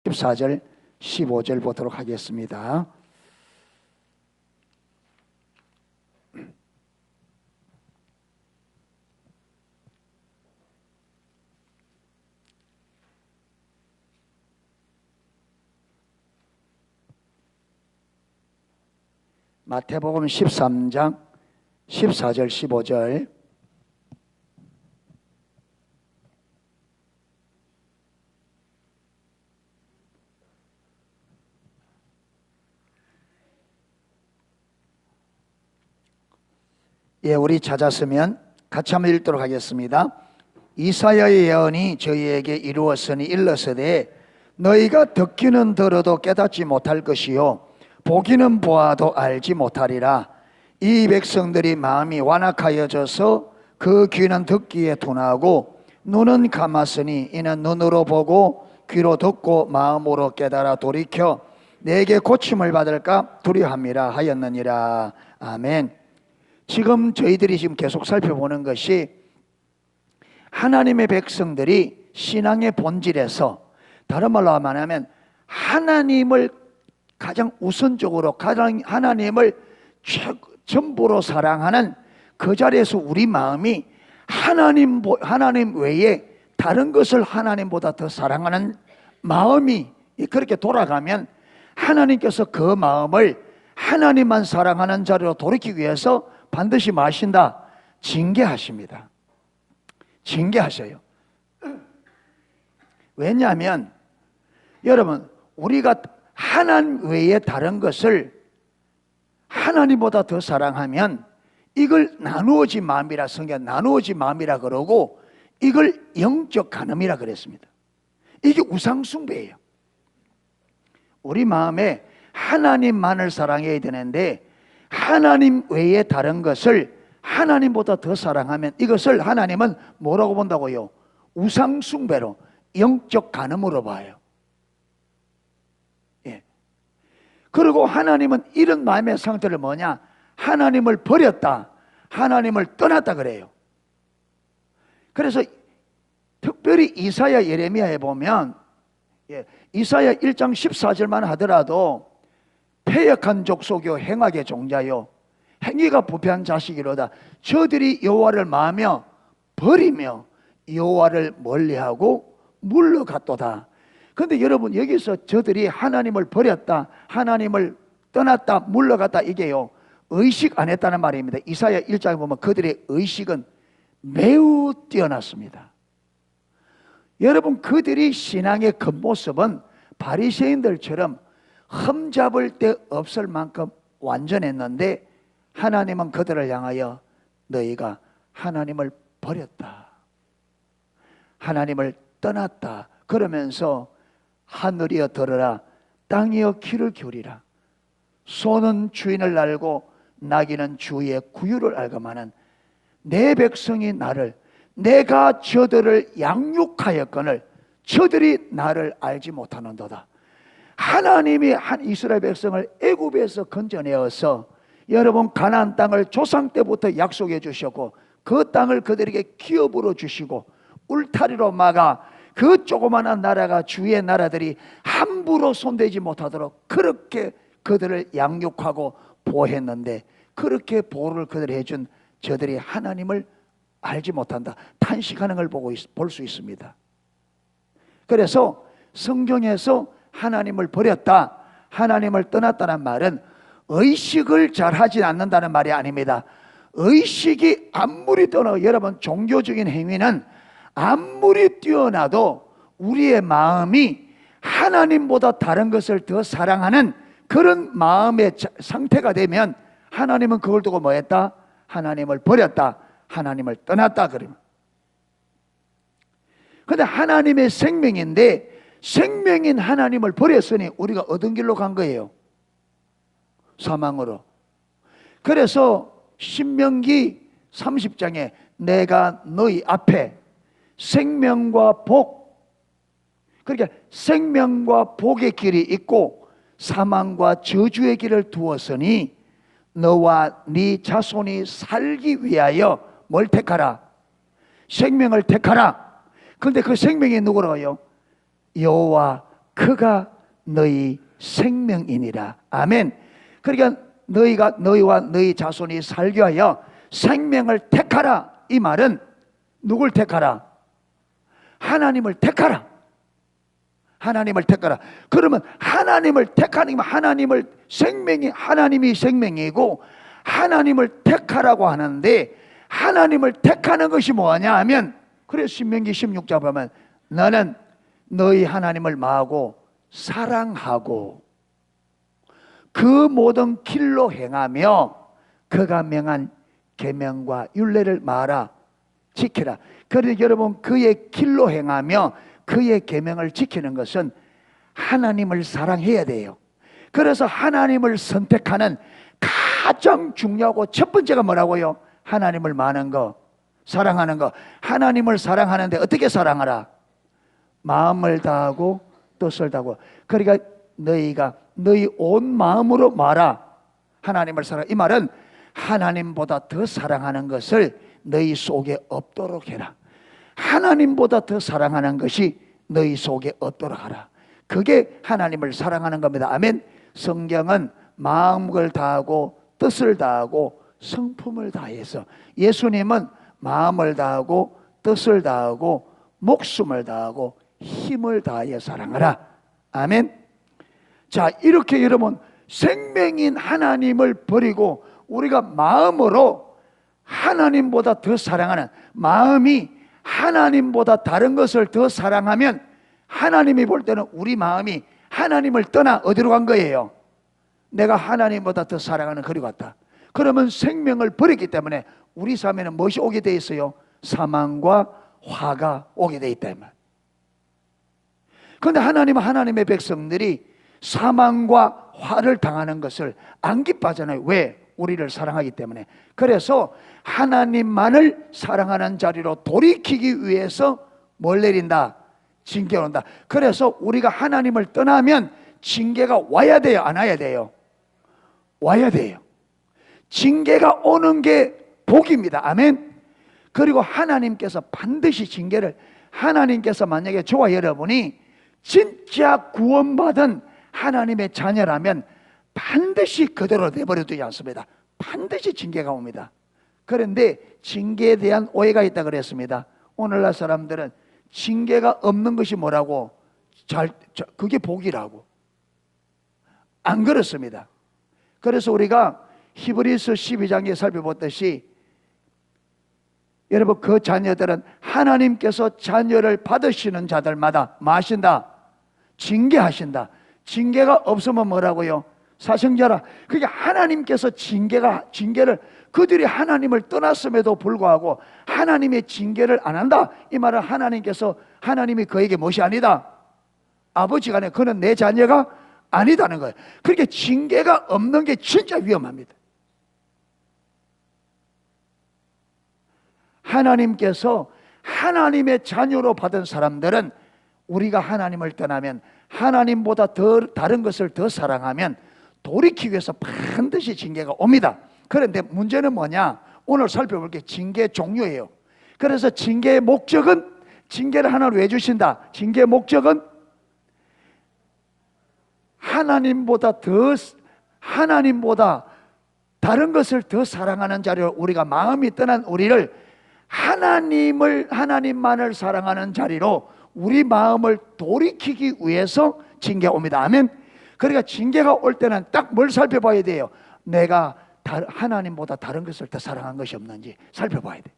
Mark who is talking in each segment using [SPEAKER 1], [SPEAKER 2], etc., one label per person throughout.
[SPEAKER 1] 14절 15절 보도록 하겠습니다. 마태복음 13장 14절 15절. 예, 우리 찾았으면 같이 한번 읽도록 하겠습니다. 이사야의 예언이 저희에게 이루었으니 일러서되 너희가 듣기는 들어도 깨닫지 못할 것이요 보기는 보아도 알지 못하리라. 이 백성들이 마음이 완악하여져서 그 귀는 듣기에 둔하고 눈은 감았으니 이는 눈으로 보고 귀로 듣고 마음으로 깨달아 돌이켜 내게 고침을 받을까 두려함이라 하였느니라. 아멘. 지금 저희들이 지금 계속 살펴보는 것이 하나님의 백성들이 신앙의 본질에서, 다른 말로 말하면 하나님을 가장 우선적으로, 가장 하나님을 전부로 사랑하는 그 자리에서 우리 마음이 하나님 외에 다른 것을 하나님보다 더 사랑하는 마음이 그렇게 돌아가면 하나님께서 그 마음을 하나님만 사랑하는 자리로 돌이키기 위해서 반드시 뭐 하신다? 징계하십니다. 징계하셔요. 왜냐하면 여러분, 우리가 하나님 외에 다른 것을 하나님보다 더 사랑하면 이걸 나누어진 마음이라, 성경 나누어진 마음이라 그러고 이걸 영적 간음이라 그랬습니다. 이게 우상숭배예요. 우리 마음에 하나님만을 사랑해야 되는데 하나님 외에 다른 것을 하나님보다 더 사랑하면 이것을 하나님은 뭐라고 본다고요? 우상숭배로, 영적 간음으로 봐요. 예. 그리고 하나님은 이런 마음의 상태를 뭐냐? 하나님을 버렸다, 하나님을 떠났다 그래요. 그래서 특별히 이사야, 예레미야에 보면 이사야 1장 14절만 하더라도 패역한 족속이요 행악의 종자요 행위가 부패한 자식이로다. 저들이 여호와를 마하며 버리며 여호와를 멀리하고 물러갔도다. 그런데 여러분, 여기서 저들이 하나님을 버렸다, 하나님을 떠났다, 물러갔다, 이게요 의식 안 했다는 말입니다. 이사야 1장에 보면 그들의 의식은 매우 뛰어났습니다. 여러분, 그들이 신앙의 겉모습은 바리새인들처럼 흠잡을 데 없을 만큼 완전했는데 하나님은 그들을 향하여 너희가 하나님을 버렸다, 하나님을 떠났다 그러면서 하늘이여 들으라, 땅이여 귀를 기울이라. 소는 주인을 알고 나귀는 주의 구유를 알거만은 내 백성이 나를, 내가 저들을 양육하였거늘 저들이 나를 알지 못하는도다. 하나님이 한 이스라엘 백성을 애굽에서 건져내어서 여러분 가나안 땅을 조상 때부터 약속해 주셨고 그 땅을 그들에게 기업으로 주시고 울타리로 막아 그 조그마한 나라가 주위의 나라들이 함부로 손대지 못하도록 그렇게 그들을 양육하고 보호했는데, 그렇게 보호를 그들이 해준 저들이 하나님을 알지 못한다, 탄식하는 걸 볼 수 있습니다. 그래서 성경에서 하나님을 버렸다, 하나님을 떠났다는 말은 의식을 잘 하지 않는다는 말이 아닙니다. 의식이 아무리 뛰어나도, 여러분 종교적인 행위는 아무리 뛰어나도 우리의 마음이 하나님보다 다른 것을 더 사랑하는 그런 마음의 상태가 되면 하나님은 그걸 두고 뭐 했다? 하나님을 버렸다, 하나님을 떠났다 그러면. 그런데 하나님의 생명인데 생명인 하나님을 버렸으니 우리가 어떤 길로 간 거예요? 사망으로. 그래서 신명기 30장에 내가 너희 앞에 생명과 복, 그러니까 생명과 복의 길이 있고 사망과 저주의 길을 두었으니 너와 네 자손이 살기 위하여 뭘 택하라? 생명을 택하라. 그런데 그 생명이 누구라고요? 여호와 그가 너희 생명이니라. 아멘. 그러니까 너희와 너희 자손이 살기 위하여 생명을 택하라. 이 말은 누굴 택하라? 하나님을 택하라. 하나님을 택하라. 그러면 하나님을 택하는 하나님이 생명이고 하나님을 택하라고 하는데, 하나님을 택하는 것이 뭐냐 하면, 그래서 신명기 16장 보면 너는 너희 하나님을 마하고 사랑하고 그 모든 길로 행하며 그가 명한 계명과 율례를 마라, 지키라. 그러니 여러분, 그의 길로 행하며 그의 계명을 지키는 것은 하나님을 사랑해야 돼요. 그래서 하나님을 선택하는 가장 중요하고 첫 번째가 뭐라고요? 하나님을 마는 거, 사랑하는 거. 하나님을 사랑하는데 어떻게 사랑하라? 마음을 다하고 뜻을 다하고. 그러니까 너희가 너희 온 마음으로 마라. 하나님을 사랑. 이 말은 하나님보다 더 사랑하는 것을 너희 속에 없도록 해라. 하나님보다 더 사랑하는 것이 너희 속에 없도록 하라. 그게 하나님을 사랑하는 겁니다. 아멘. 성경은 마음을 다하고 뜻을 다하고 성품을 다해서, 예수님은 마음을 다하고 뜻을 다하고 목숨을 다하고 힘을 다하여 사랑하라. 아멘. 자, 이렇게 여러분, 생명인 하나님을 버리고 우리가 마음으로 하나님보다 더 사랑하는, 마음이 하나님보다 다른 것을 더 사랑하면 하나님이 볼 때는 우리 마음이 하나님을 떠나 어디로 간 거예요? 내가 하나님보다 더 사랑하는 거리 같다. 그러면 생명을 버렸기 때문에 우리 삶에는 무엇이 오게 돼 있어요? 사망과 화가 오게 돼 있다. 그런데 하나님은 하나님의 백성들이 사망과 화를 당하는 것을 안 기뻐하잖아요. 왜? 우리를 사랑하기 때문에. 그래서 하나님만을 사랑하는 자리로 돌이키기 위해서 뭘 내린다? 징계가 온다. 그래서 우리가 하나님을 떠나면 징계가 와야 돼요? 안 와야 돼요? 와야 돼요. 징계가 오는 게 복입니다. 아멘. 그리고 하나님께서 반드시 징계를, 하나님께서 만약에 저와 여러분이 진짜 구원받은 하나님의 자녀라면 반드시 그대로 내버려두지 않습니다. 반드시 징계가 옵니다. 그런데 징계에 대한 오해가 있다 그랬습니다. 오늘날 사람들은 징계가 없는 것이 뭐라고? 그게 복이라고. 안 그렇습니다. 그래서 우리가 히브리서 12장에 살펴봤듯이, 여러분, 그 자녀들은 하나님께서 자녀를 받으시는 자들마다 뭐 하신다? 징계하신다. 징계가 없으면 뭐라고요? 사생자라. 그게 하나님께서 징계를, 그들이 하나님을 떠났음에도 불구하고 하나님의 징계를 안 한다. 이 말은 하나님이 그에게 무엇이 아니다? 아버지가 아니라 그는 내 자녀가 아니다는 거예요. 그렇게 징계가 없는 게 진짜 위험합니다. 하나님께서 하나님의 자녀로 받은 사람들은, 우리가 하나님을 떠나면, 하나님보다 더 다른 것을 더 사랑하면 돌이키기 위해서 반드시 징계가 옵니다. 그런데 문제는 뭐냐? 오늘 살펴볼 게 징계의 종류예요. 그래서 징계의 목적은, 징계를 하나를 왜 주신다? 징계의 목적은 하나님보다 다른 것을 더 사랑하는 자리로, 우리가 마음이 떠난 우리를 하나님만을 사랑하는 자리로 우리 마음을 돌이키기 위해서 징계가 옵니다. 아멘. 그러니까 징계가 올 때는 딱 뭘 살펴봐야 돼요? 내가 하나님보다 다른 것을 더 사랑한 것이 없는지 살펴봐야 돼.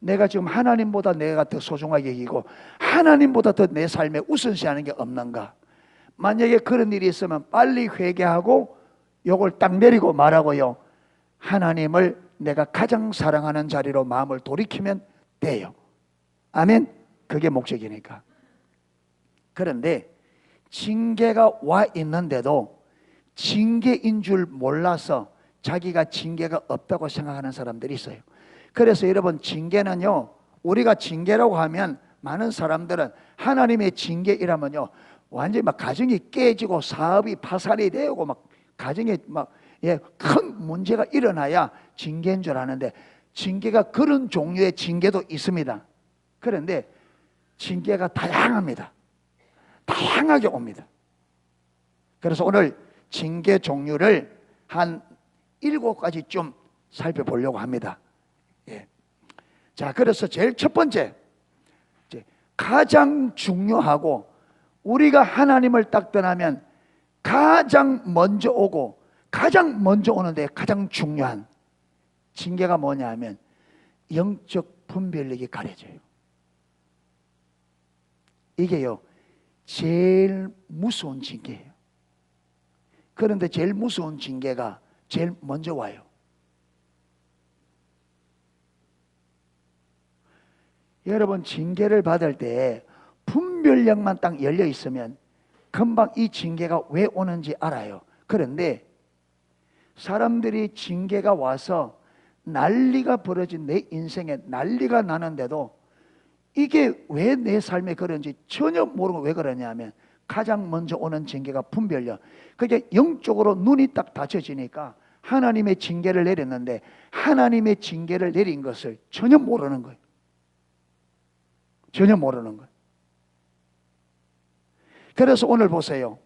[SPEAKER 1] 내가 지금 하나님보다 내가 더 소중하게 여기고 하나님보다 더 내 삶에 우선시하는 게 없는가? 만약에 그런 일이 있으면 빨리 회개하고 요걸 딱 내리고 말하고요, 하나님을 내가 가장 사랑하는 자리로 마음을 돌이키면 돼요. 아멘. 그게 목적이니까. 그런데 징계가 와 있는데도 징계인 줄 몰라서 자기가 징계가 없다고 생각하는 사람들이 있어요. 그래서 여러분, 징계는요, 우리가 징계라고 하면 많은 사람들은 하나님의 징계이라면요, 완전히 막 가정이 깨지고 사업이 파산이 되고 막 가정에 막 큰 문제가 일어나야 징계인 줄 아는데, 징계가 그런 종류의 징계도 있습니다. 그런데 징계가 다양합니다. 다양하게 옵니다. 그래서 오늘 징계 종류를 한 7가지쯤 살펴보려고 합니다. 예. 자, 그래서 제일 첫 번째, 가장 중요하고 우리가 하나님을 딱 떠나면 가장 먼저 오고 가장 먼저 오는데 가장 중요한 징계가 뭐냐 하면 영적 분별력이 가려져요. 이게요, 제일 무서운 징계예요. 그런데 제일 무서운 징계가 제일 먼저 와요. 여러분, 징계를 받을 때 분별력만 딱 열려 있으면 금방 이 징계가 왜 오는지 알아요. 그런데 사람들이 징계가 와서 난리가 벌어진 내 인생에 난리가 나는데도 이게 왜 내 삶에 그런지 전혀 모르고 왜 그러냐면 가장 먼저 오는 징계가 분별력. 그게 영적으로 눈이 딱 닫혀지니까 하나님의 징계를 내렸는데 하나님의 징계를 내린 것을 전혀 모르는 거예요. 전혀 모르는 거예요. 그래서 오늘 보세요.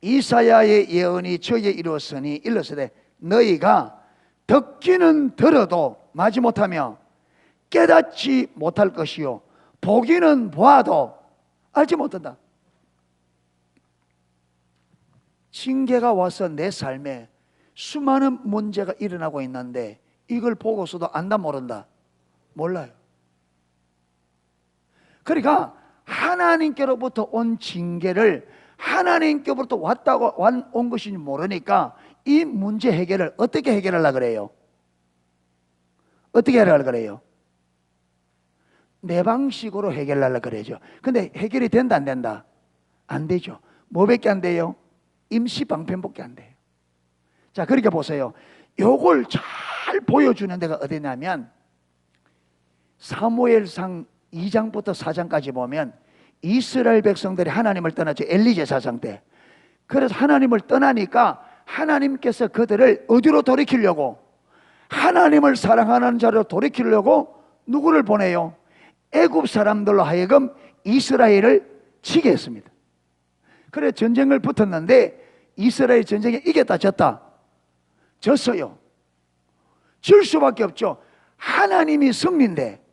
[SPEAKER 1] 이사야의 예언이 저에게 이루었으니 일렀으되 너희가 듣기는 들어도 마지못하며 깨닫지 못할 것이요 보기는 보아도 알지 못한다. 징계가 와서 내 삶에 수많은 문제가 일어나고 있는데 이걸 보고서도 안다 모른다? 몰라요. 그러니까 하나님께로부터 온 징계를 하나님께로부터 온 것인지 모르니까 이 문제 해결을 어떻게 해결하려고 그래요? 어떻게 하려고 그래요? 내 방식으로 해결하려고 그러죠. 근데 해결이 된다 안 된다? 안 되죠. 뭐밖에 안 돼요? 임시방편밖에 안 돼요. 자, 그렇게 보세요. 요걸 잘 보여주는 데가 어디냐면 사무엘상 2장부터 4장까지 보면 이스라엘 백성들이 하나님을 떠났죠. 엘리 제사장 때. 그래서 하나님을 떠나니까 하나님께서 그들을 어디로 돌이키려고? 하나님을 사랑하는 자로 돌이키려고 누구를 보내요? 애굽 사람들로 하여금 이스라엘을 치게 했습니다. 그래 전쟁을 붙었는데 이스라엘 전쟁에 이겼다 졌다? 졌어요. 질 수밖에 없죠. 하나님이 승리인데.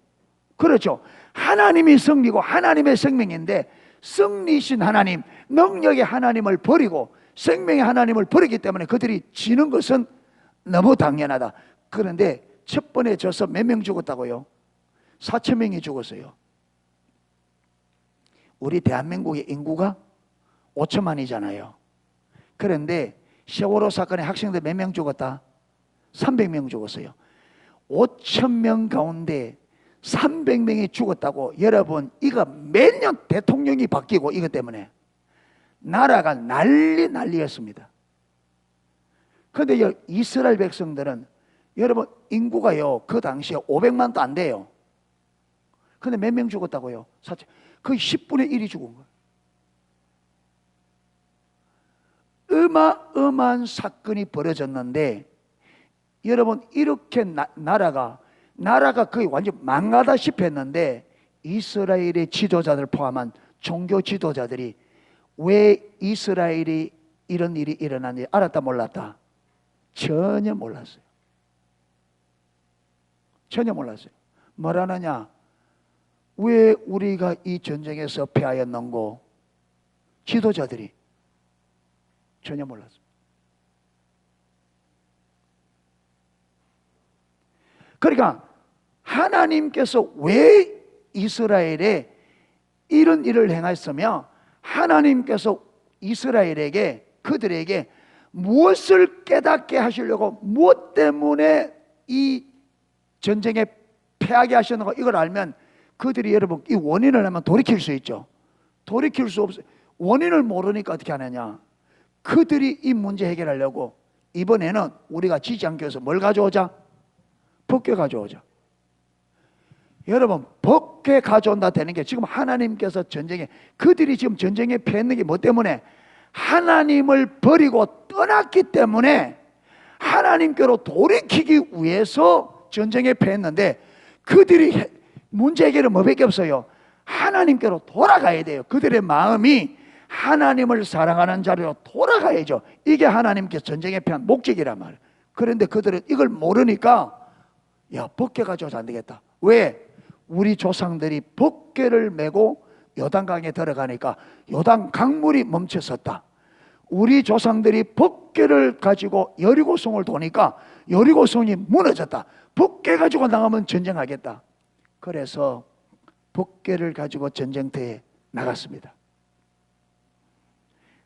[SPEAKER 1] 그렇죠. 하나님이 승리고 하나님의 생명인데 승리신 하나님, 능력의 하나님을 버리고 생명의 하나님을 버리기 때문에 그들이 지는 것은 너무 당연하다. 그런데 첫 번에 져서 몇 명 죽었다고요? 4,000명이 죽었어요. 우리 대한민국의 인구가 5천만이잖아요. 그런데 세월호 사건에 학생들 몇 명 죽었다? 300명 죽었어요. 5,000명 가운데 300명이 죽었다고. 여러분, 이거 매년 대통령이 바뀌고 이것 때문에 나라가 난리였습니다. 그런데 이스라엘 백성들은 여러분 인구가요 그 당시에 500만도 안 돼요. 근데 몇 명 죽었다고요? 거의 10분의 1이 죽은 거예요. 어마어마한 사건이 벌어졌는데 여러분 이렇게 나라가 거의 완전 망하다시피 했는데 이스라엘의 지도자들 포함한 종교 지도자들이 왜 이스라엘이 이런 일이 일어났는지 알았다 몰랐다? 전혀 몰랐어요. 전혀 몰랐어요. 뭐라느냐? 왜 우리가 이 전쟁에서 패하였는고? 지도자들이 전혀 몰랐어요. 그러니까 하나님께서 왜 이스라엘에 이런 일을 행하였으며 하나님께서 이스라엘에게 그들에게 무엇을 깨닫게 하시려고 무엇 때문에 이 전쟁에 패하게 하셨는가 이걸 알면 그들이 여러분 이 원인을 알면 돌이킬 수 있죠. 돌이킬 수 없어요. 원인을 모르니까 어떻게 하느냐? 그들이 이 문제 해결하려고 이번에는 우리가 지지 않기 위해서 뭘 가져오자? 법궤 가져오자. 여러분 법궤 가져온다 되는 게 지금 하나님께서 전쟁에 그들이 지금 전쟁에 패했는 게 뭐 때문에? 하나님을 버리고 떠났기 때문에 하나님께로 돌이키기 위해서 전쟁에 패했는데 그들이 문제 해결은 뭐밖에 없어요. 하나님께로 돌아가야 돼요. 그들의 마음이 하나님을 사랑하는 자리로 돌아가야죠. 이게 하나님께 전쟁에 필요한 목적이란 말이에요. 그런데 그들은 이걸 모르니까 야, 법궤 가져와서 안 되겠다. 왜? 우리 조상들이 법궤를 메고 요단강에 들어가니까 요단 강물이 멈췄었다. 우리 조상들이 법궤를 가지고 여리고성을 도니까 여리고성이 무너졌다. 법궤 가지고 나가면 전쟁하겠다. 그래서 법궤를 가지고 전쟁터에 나갔습니다.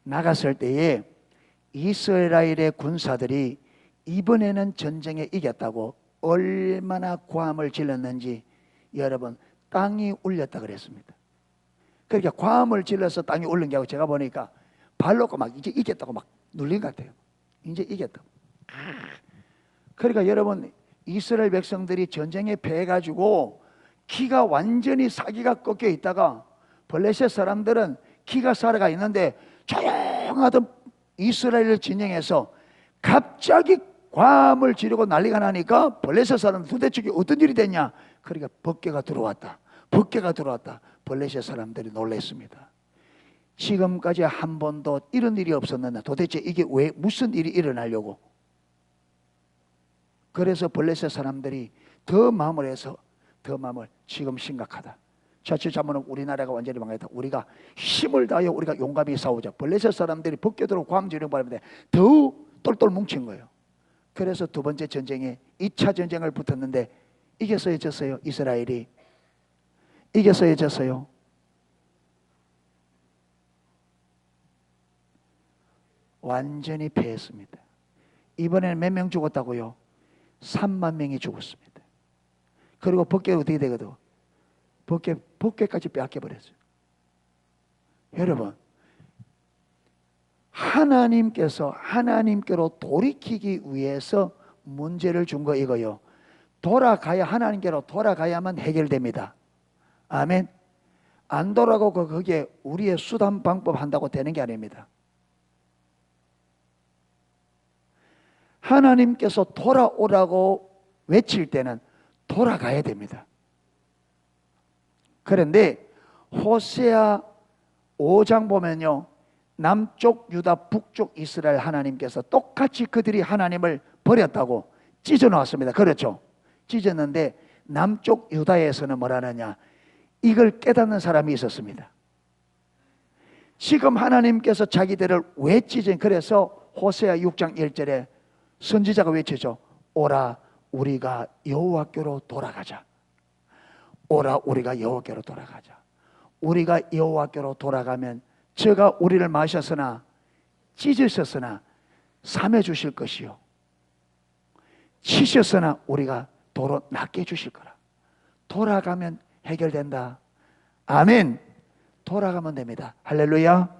[SPEAKER 1] 나갔을 때에 이스라엘의 군사들이 이번에는 전쟁에 이겼다고 얼마나 고함을 질렀는지 여러분, 땅이 울렸다 그랬습니다. 그러니까 고함을 질러서 땅이 울린 게 아니고 제가 보니까 발 놓고 막 이제 이겼다고 막 눌린 것 같아요. 이제 이겼다고. 그러니까 여러분, 이스라엘 백성들이 전쟁에 패해가지고 기가 완전히 사기가 꺾여 있다가 블레셋 사람들은 기가 살아가 있는데 조용하던 이스라엘 진영에서 갑자기 고함을 지르고 난리가 나니까 블레셋 사람들 도대체 어떤 일이 됐냐? 그러니까 법궤가 들어왔다. 법궤가 들어왔다. 블레셋 사람들이 놀랐습니다. 지금까지 한 번도 이런 일이 없었는데 도대체 이게 왜 무슨 일이 일어나려고? 그래서 블레셋 사람들이 더 마음을 해서 더 마음을 지금 심각하다. 자칫하면 우리나라가 완전히 망했다. 우리가 힘을 다하여 우리가 용감히 싸우자. 블레셋 사람들이 법궤대로 고함 지르는 바람에 더 똘똘 뭉친 거예요. 그래서 두 번째 전쟁에 2차 전쟁을 붙었는데 이겼어요, 졌어요? 이스라엘이 이겼어요, 졌어요? 완전히 패했습니다. 이번에는 몇 명 죽었다고요? 3만 명이 죽었습니다. 그리고 법궤가 어떻게 되거든? 법궤까지 빼앗겨버렸어요. 여러분, 하나님께서 하나님께로 돌이키기 위해서 문제를 준 거 이거요. 돌아가야, 하나님께로 돌아가야만 해결됩니다. 아멘. 안 돌아가고 그게 우리의 수단 방법 한다고 되는 게 아닙니다. 하나님께서 돌아오라고 외칠 때는 돌아가야 됩니다. 그런데 호세아 5장 보면요, 남쪽 유다, 북쪽 이스라엘 하나님께서 똑같이 그들이 하나님을 버렸다고 찢어 놓았습니다. 그렇죠? 찢었는데 남쪽 유다에서는 뭐라느냐, 이걸 깨닫는 사람이 있었습니다. 지금 하나님께서 자기들을 왜 찢은, 그래서 호세아 6장 1절에 선지자가 외치죠. 오라 우리가 여호와께로 돌아가자. 오라 우리가 여호와께로 돌아가자. 우리가 여호와께로 돌아가면 저가 우리를 마셨으나 찢으셨으나 삼해 주실 것이요 치셨으나 우리가 도로 낫게 해주실 거라. 돌아가면 해결된다. 아멘. 돌아가면 됩니다. 할렐루야.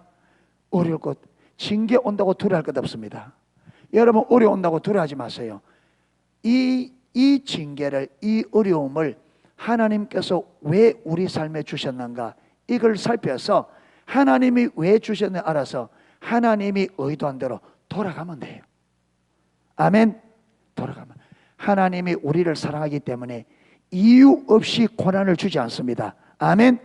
[SPEAKER 1] 어려울 것, 징계 온다고 두려워할 것 없습니다. 여러분, 어려운다고 두려워하지 마세요. 이 징계를, 이 어려움을 하나님께서 왜 우리 삶에 주셨는가, 이걸 살펴서 하나님이 왜 주셨는지 알아서 하나님이 의도한 대로 돌아가면 돼요. 아멘. 돌아가면, 하나님이 우리를 사랑하기 때문에 이유 없이 고난을 주지 않습니다. 아멘.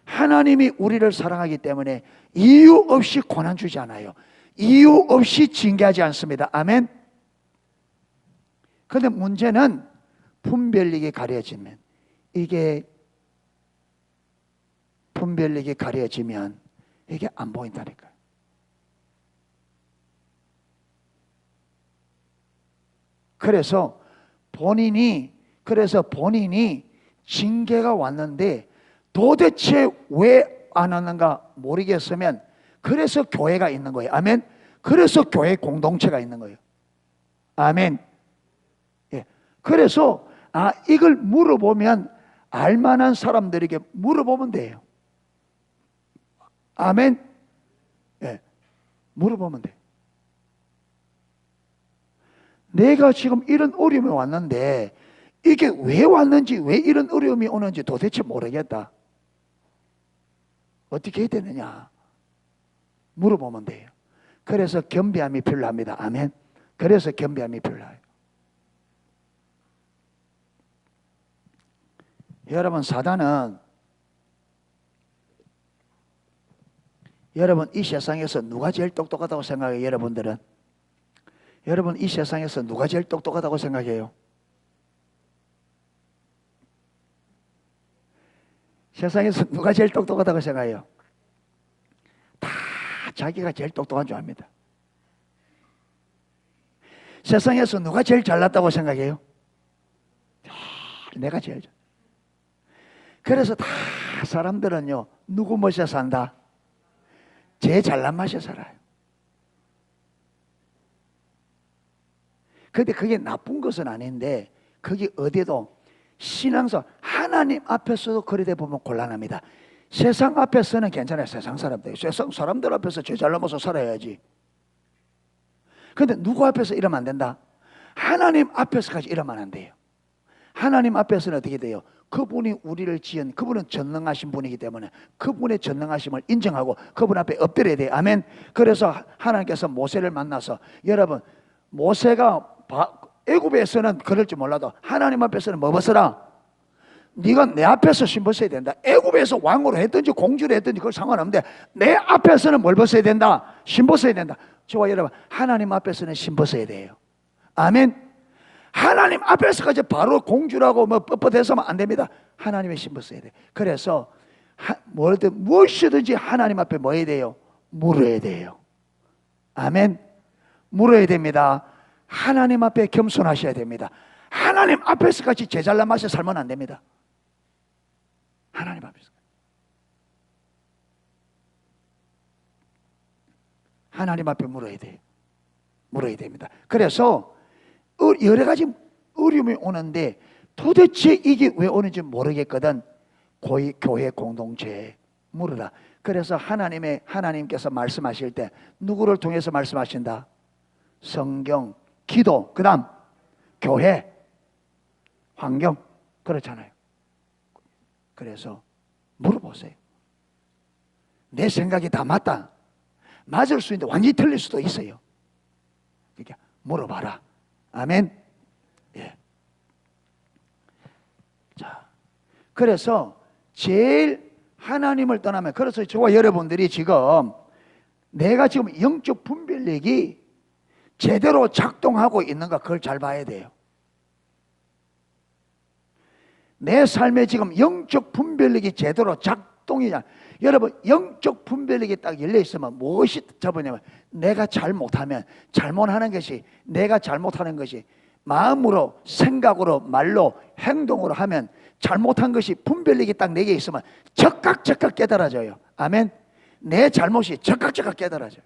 [SPEAKER 1] 하나님이 우리를 사랑하기 때문에 이유 없이 고난 주지 않아요. 이유 없이 징계하지 않습니다. 아멘. 그런데 문제는 분별력이 가려지면, 이게 분별력이 가려지면 이게 안 보인다니까요. 그래서 본인이 징계가 왔는데 도대체 왜 안 왔는가 모르겠으면, 그래서 교회가 있는 거예요. 아멘. 그래서 교회 공동체가 있는 거예요. 아멘. 예. 그래서 이걸 물어보면, 알만한 사람들에게 물어보면 돼요. 아멘. 예. 물어보면 돼. 내가 지금 이런 어려움이 왔는데 이게 왜 왔는지, 왜 이런 어려움이 오는지 도대체 모르겠다. 어떻게 해야 되느냐 물어보면 돼요. 그래서 겸비함이 필요합니다. 아멘. 그래서 겸비함이 필요해요. 여러분, 사단은 여러분 이 세상에서 누가 제일 똑똑하다고 생각해요? 여러분들은? 여러분 이 세상에서 누가 제일 똑똑하다고 생각해요? 세상에서 누가 제일 똑똑하다고 생각해요? 다 자기가 제일 똑똑한 줄 압니다. 세상에서 누가 제일 잘났다고 생각해요? 내가 제일 잘. 그래서 다 사람들은요, 누구 멋에 산다? 제 잘난 맛에 살아요. 근데 그게 나쁜 것은 아닌데, 그게 어디도 신앙서 하나님 앞에서도 그러다 보면 곤란합니다. 세상 앞에서는 괜찮아요. 세상 사람들. 세상 사람들 앞에서 제 잘난 맛에 살아야지. 근데 누구 앞에서 이러면 안 된다? 하나님 앞에서까지 이러면 안 돼요. 하나님 앞에서는 어떻게 돼요? 그분이 우리를 지은, 그분은 전능하신 분이기 때문에 그분의 전능하심을 인정하고 그분 앞에 엎드려야 돼요. 아멘. 그래서 하나님께서 모세를 만나서, 여러분 모세가 애굽에서는 그럴 줄 몰라도 하나님 앞에서는 뭐 벗어라? 네가 내 앞에서 신 벗어야 된다. 애굽에서 왕으로 했든지 공주로 했든지 그건 상관없는데 내 앞에서는 뭘 벗어야 된다? 신 벗어야 된다. 저와 여러분, 하나님 앞에서는 신 벗어야 돼요. 아멘. 하나님 앞에서까지 바로 공주라고 뭐 뻣뻣해서면 안 됩니다. 하나님의 신 벗어야 돼. 그래서 무엇이든지 하나님 앞에 뭐 해야 돼요? 물어야 돼요. 아멘. 물어야 됩니다. 하나님 앞에 겸손하셔야 됩니다. 하나님 앞에서까지 제 잘난 맛에 살면 안 됩니다. 하나님 앞에서. 하나님 앞에 물어야 돼요. 물어야 됩니다. 그래서 여러 가지 어려움이 오는데 도대체 이게 왜 오는지 모르겠거든. 교회 공동체에 물으라. 그래서 하나님께서 말씀하실 때 누구를 통해서 말씀하신다? 성경, 기도, 그 다음 교회, 환경, 그렇잖아요. 그래서 물어보세요. 내 생각이 다 맞다. 맞을 수 있는데 완전히 틀릴 수도 있어요. 그러니까 물어봐라. 아멘. 예. 자, 그래서 제일 하나님을 떠나면, 그래서 저와 여러분들이 지금 내가 지금 영적 분별력이 제대로 작동하고 있는가, 그걸 잘 봐야 돼요. 내 삶에 지금 영적 분별력이 제대로 작동이, 여러분 영적 분별력이 딱 열려 있으면 무엇이 잡으냐면, 내가 잘못하면 잘못하는 것이, 내가 잘못하는 것이 마음으로, 생각으로, 말로, 행동으로 하면 잘못한 것이 분별력이 딱 내게 있으면 적각 깨달아져요. 아멘. 내 잘못이 적각 깨달아져요.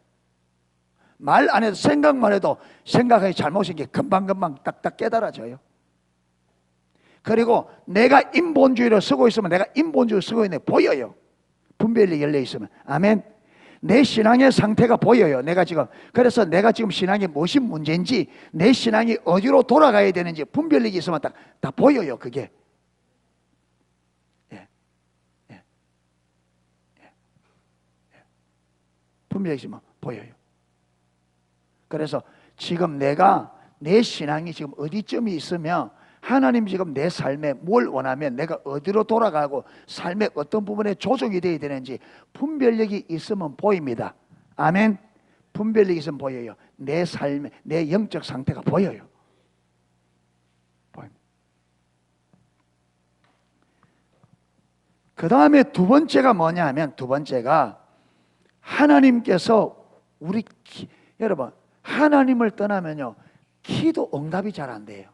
[SPEAKER 1] 말 안 해도 생각만 해도 생각이 잘못인 게 금방금방 딱딱 깨달아져요. 그리고 내가 인본주의를 쓰고 있으면 내가 인본주의를 쓰고 있는 게 보여요. 분별력이 열려 있으면. 아멘. 내 신앙의 상태가 보여요. 그래서 내가 지금 신앙이 무엇이 문제인지, 내 신앙이 어디로 돌아가야 되는지 분별력이 있으면 다 보여요. 그게. 예. 예. 예. 분별력이 있으면 보여요. 그래서 지금 내 신앙이 지금 어디쯤이 있으면, 하나님 지금 내 삶에 뭘 원하면, 내가 어디로 돌아가고 삶의 어떤 부분에 조정이 되어야 되는지 분별력이 있으면 보입니다. 아멘. 분별력이 있으면 보여요. 내 삶에, 내 영적 상태가 보여요. 보입니다. 그 다음에 두 번째가 뭐냐 하면, 두 번째가 하나님께서 여러분 하나님을 떠나면요, 기도 응답이 잘 안 돼요.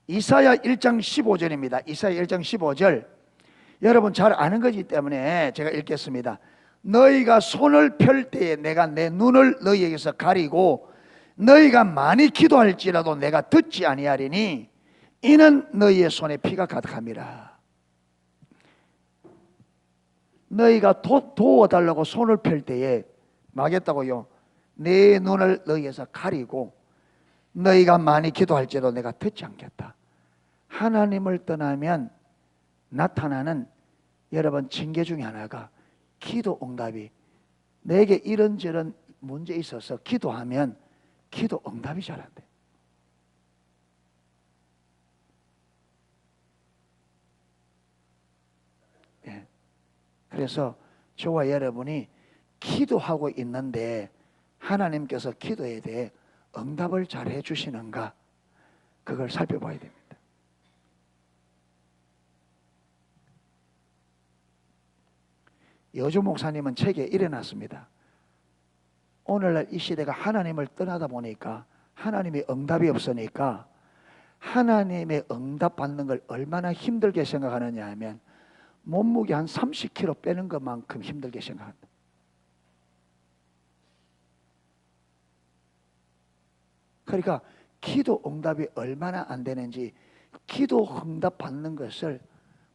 [SPEAKER 1] 이사야 1장 15절입니다. 이사야 1장 15절. 여러분 잘 아는 거기 때문에 제가 읽겠습니다. 너희가 손을 펼 때에 내가 내 눈을 너희에게서 가리고 너희가 많이 기도할지라도 내가 듣지 아니하리니 이는 너희의 손에 피가 가득함이라. 너희가 도와달라고 손을 펼 때에 막겠다고요, 내 눈을 너희에서 가리고 너희가 많이 기도할지라도 내가 듣지 않겠다. 하나님을 떠나면 나타나는 여러분 징계 중에 하나가 기도 응답이, 내게 이런저런 문제 있어서 기도하면 기도 응답이 잘 안 돼. 그래서 저와 여러분이 기도하고 있는데 하나님께서 기도에 대해 응답을 잘 해주시는가, 그걸 살펴봐야 됩니다. 여주 목사님은 책에 일어났습니다. 오늘날 이 시대가 하나님을 떠나다 보니까 하나님의 응답이 없으니까 하나님의 응답 받는 걸 얼마나 힘들게 생각하느냐 하면 몸무게 한 30kg 빼는 것만큼 힘들게 생각한다. 그러니까 기도 응답이 얼마나 안 되는지, 기도 응답 받는 것을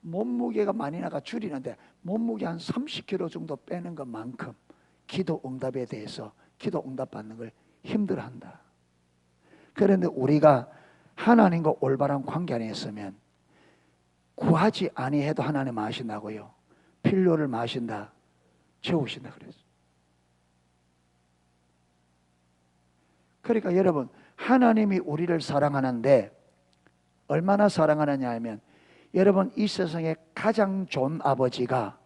[SPEAKER 1] 몸무게가 많이 나가 줄이는데 몸무게 한 30kg 정도 빼는 것만큼 기도 응답에 대해서, 기도 응답 받는 걸 힘들어한다. 그런데 우리가 하나님과 올바른 관계 안에 있으면 구하지 아니해도 하나님 아신다고요. 필요를 마신다, 채우신다 그랬어요. 그러니까 여러분, 하나님이 우리를 사랑하는데 얼마나 사랑하느냐 하면, 여러분 이 세상에 가장 좋은 아버지가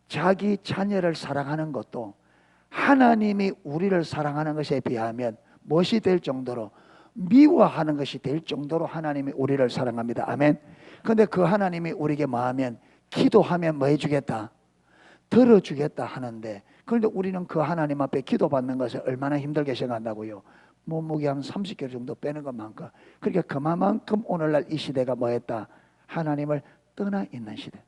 [SPEAKER 1] 자기 자녀를 사랑하는 것도 하나님이 우리를 사랑하는 것에 비하면 무엇이 될 정도로, 미워하는 것이 될 정도로 하나님이 우리를 사랑합니다. 아멘. 그런데 그 하나님이 우리에게 뭐 하면, 기도하면 뭐 해주겠다, 들어주겠다 하는데, 그런데 우리는 그 하나님 앞에 기도받는 것을 얼마나 힘들게 생각한다고요. 몸무게 한 30kg 정도 빼는 것만큼. 그러니까 그만큼 오늘날 이 시대가 뭐 했다, 하나님을 떠나 있는 시대.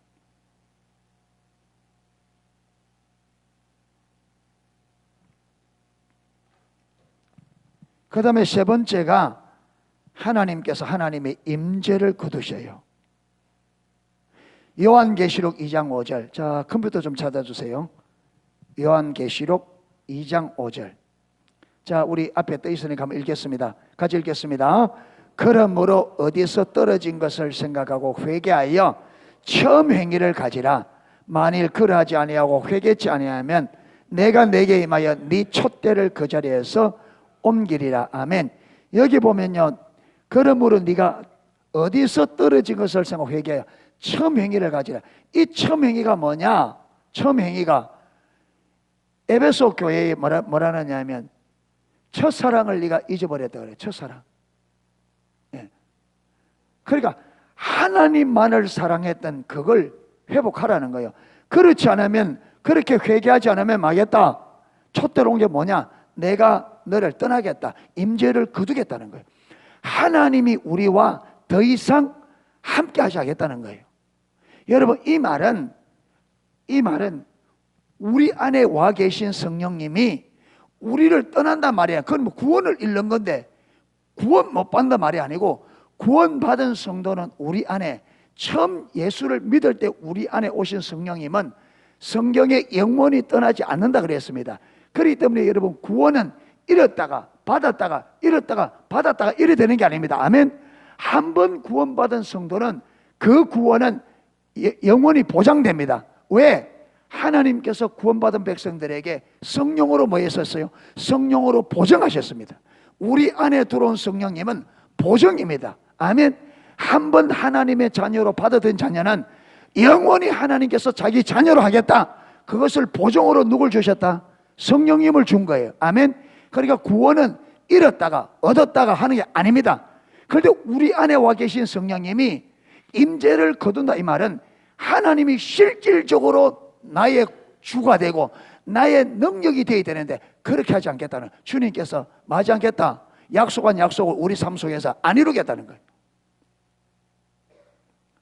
[SPEAKER 1] 그 다음에 세 번째가 하나님께서 하나님의 임재를 거두셔요. 요한계시록 2장 5절. 자, 컴퓨터 좀 찾아주세요. 요한계시록 2장 5절. 자, 우리 앞에 떠 있으니까 한번 읽겠습니다. 같이 읽겠습니다. 그러므로 어디서 떨어진 것을 생각하고 회개하여 처음 행위를 가지라. 만일 그러하지 아니하고 회개치 아니하면 내가 내게 임하여 네 촛대를 그 자리에서 옮기리라. 아멘. 여기 보면요, 그러므로 네가 어디서 떨어진 것을 생각하고 회개하여 처음 행위를 가지라. 이 처음 행위가 뭐냐? 처음 행위가 에베소 교회에 뭐라느냐 하면 첫사랑을 네가 잊어버렸다 그래. 첫사랑. 예. 그러니까 하나님만을 사랑했던 그걸 회복하라는 거예요. 그렇지 않으면, 그렇게 회개하지 않으면 망했다. 촛대로 온 게 뭐냐? 내가 너를 떠나겠다, 임재를 거두겠다는 거예요. 하나님이 우리와 더 이상 함께 하지 않겠다는 거예요. 여러분, 이 말은 우리 안에 와 계신 성령님이 우리를 떠난단 말이야. 그건 뭐 구원을 잃는 건데, 구원 못 받는단 말이 아니고, 구원받은 성도는 우리 안에, 처음 예수를 믿을 때 우리 안에 오신 성령님은 성경에 영원히 떠나지 않는다 그랬습니다. 그렇기 때문에 여러분, 구원은 잃었다가 받았다가 잃었다가 받았다가 이래 되는 게 아닙니다. 아멘. 한 번 구원받은 성도는 그 구원은 영원히 보장됩니다. 왜? 하나님께서 구원받은 백성들에게 성령으로 뭐 했었어요? 성령으로 보정하셨습니다. 우리 안에 들어온 성령님은 보정입니다. 아멘. 한 번 하나님의 자녀로 받아든 자녀는 영원히 하나님께서 자기 자녀로 하겠다. 그것을 보정으로 누굴 주셨다? 성령님을 준 거예요. 아멘. 그러니까 구원은 잃었다가 얻었다가 하는 게 아닙니다. 그런데 우리 안에 와 계신 성령님이 임재를 거둔다, 이 말은 하나님이 실질적으로 나의 주가 되고 나의 능력이 되어야 되는데, 그렇게 하지 않겠다는, 주님께서 맞지 않겠다, 약속한 약속을 우리 삶 속에서 안 이루겠다는 거예요.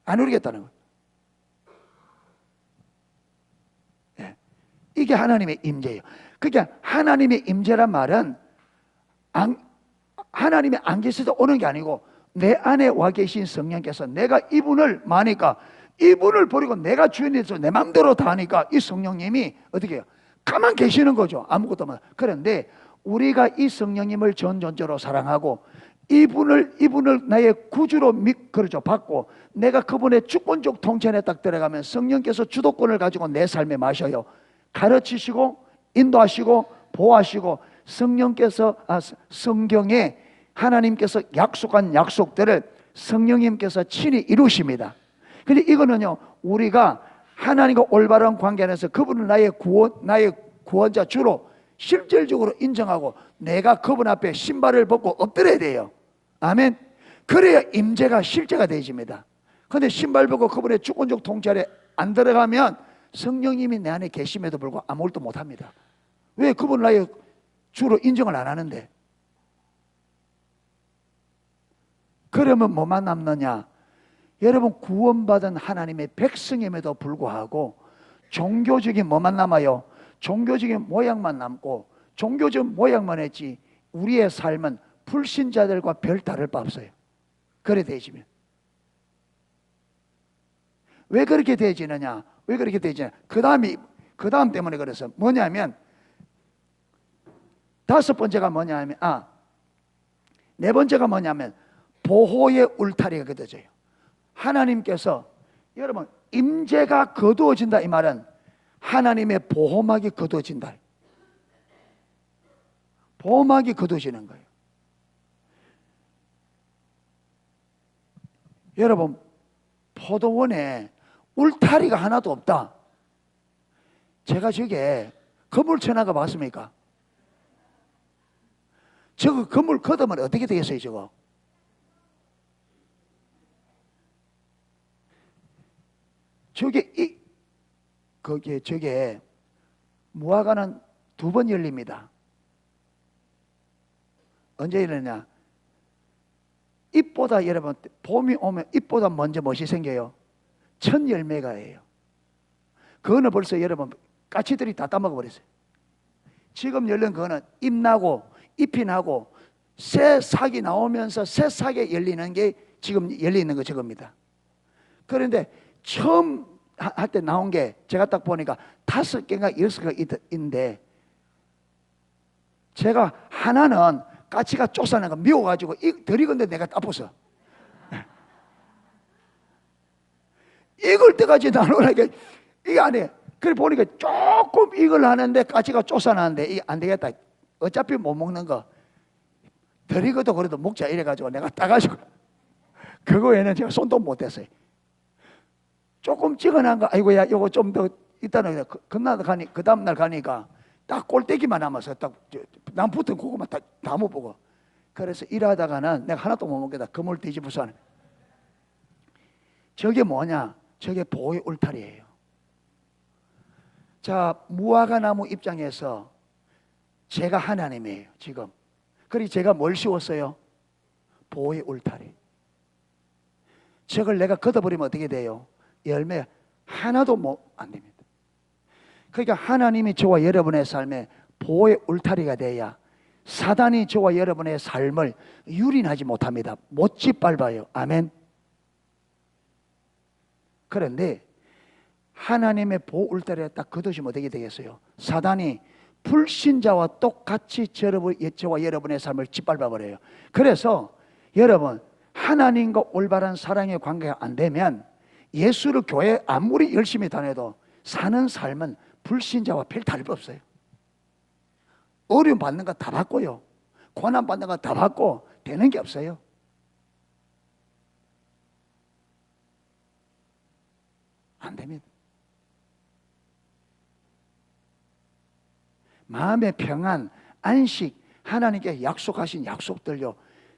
[SPEAKER 1] 안 이루겠다는 거예요. 예. 이게 하나님의 임재예요. 그러니까 하나님의 임재란 말은 하나님의 안 계실 때 오는 게 아니고, 내 안에 와 계신 성령께서 내가 이분을 마니까, 이분을 버리고 내가 주인이 돼서 내 마음대로 다 하니까 이 성령님이 어떻게 해요? 가만 계시는 거죠. 아무것도 없는. 그런데 우리가 이 성령님을 전 존재로 사랑하고 이분을 나의 구주로 그렇죠, 받고 내가 그분의 주권적 통치에 딱 들어가면 성령께서 주도권을 가지고 내 삶에 마셔요. 가르치시고 인도하시고 보호하시고, 성령께서 성경에 하나님께서 약속한 약속들을 성령님께서 친히 이루십니다. 근데 이거는요, 우리가 하나님과 올바른 관계 안에서 그분은 나의 구원자 주로 실질적으로 인정하고 내가 그분 앞에 신발을 벗고 엎드려야 돼요. 아멘. 그래야 임재가 실제가 되집니다. 그런데 신발 벗고 그분의 주권적 통찰에 안 들어가면 성령님이 내 안에 계심에도 불구하고 아무것도 못합니다. 왜? 그분 나의 주로 인정을 안 하는데. 그러면 뭐만 남느냐? 여러분, 구원받은 하나님의 백성임에도 불구하고 종교적인 뭐만 남아요? 종교적인 모양만 남고 종교적 모양만 했지 우리의 삶은 불신자들과 별 다를 바 없어요. 그래 되지면. 왜 그렇게 되지느냐? 왜 그렇게 되지냐? 그 다음 때문에 그래서 뭐냐면 다섯 번째가 뭐냐면 네 번째가 뭐냐면 보호의 울타리가 걷어져요. 하나님께서 여러분 임재가 거두어진다 이 말은 하나님의 보호막이 거두어진다. 보호막이 거두어지는 거예요. 여러분 포도원에 울타리가 하나도 없다. 제가 저게 건물 천하가 봤습니까? 저거 건물 걷으면 어떻게 되겠어요 저거? 저게 무화과는 두 번 열립니다. 언제 열리냐? 잎보다 여러분 봄이 오면 잎보다 먼저 무엇이 생겨요? 첫 열매가예요. 그거는 벌써 여러분 까치들이 다 따먹어 버렸어요. 지금 열린 그거는 잎 나고 잎이 나고 새 싹이 나오면서 새 싹에 열리는 게 지금 열리는 거 저겁니다. 그런데 처음 할 때 나온 게 제가 딱 보니까 5개가 6개가 있는데 제가 하나는 까치가 쫓아내는 거 미워가지고 덜 익은데 내가 따봤어. 익을 때까지 나누라게 이게 안 해. 그래 보니까 조금 익을 하는데 까치가 쫓아나는데 이게 안 되겠다. 어차피 못 먹는 거 덜 익어도 그래도 먹자 이래가지고 내가 따가지고 그거에는 제가 손도 못 댔어요. 조금 찍어난 거 아이고야 이거 좀 더 있다는 그 다음날 가니까 딱 꼴대기만 남아서 딱 남 붙은 고구마 다 못 보고 그래서 일하다가는 내가 하나도 못 먹겠다. 그물 뒤집어서 하는. 저게 뭐냐? 저게 보호의 울타리예요. 자, 무화과 나무 입장에서 제가 하나님이에요 지금. 그리고 제가 뭘 씌웠어요? 보호의 울타리. 저걸 내가 걷어버리면 어떻게 돼요? 열매 하나도 안 됩니다. 그러니까 하나님이 저와 여러분의 삶에 보호의 울타리가 돼야 사단이 저와 여러분의 삶을 유린하지 못합니다. 못 짓밟아요. 아멘. 그런데 하나님의 보호 울타리에 딱 걷어지면 어떻게 되겠어요? 사단이 불신자와 똑같이 저와 여러분의 삶을 짓밟아 버려요. 그래서 여러분 하나님과 올바른 사랑의 관계가 안 되면 예수를 교회 아무리 열심히 다녀도 사는 삶은 불신자와 별 다를 바 없어요. 어려움 받는 거 다 받고요. 고난 받는 거 다 받고 되는 게 없어요. 안 됩니다. 마음의 평안, 안식, 하나님께 약속하신 약속들요.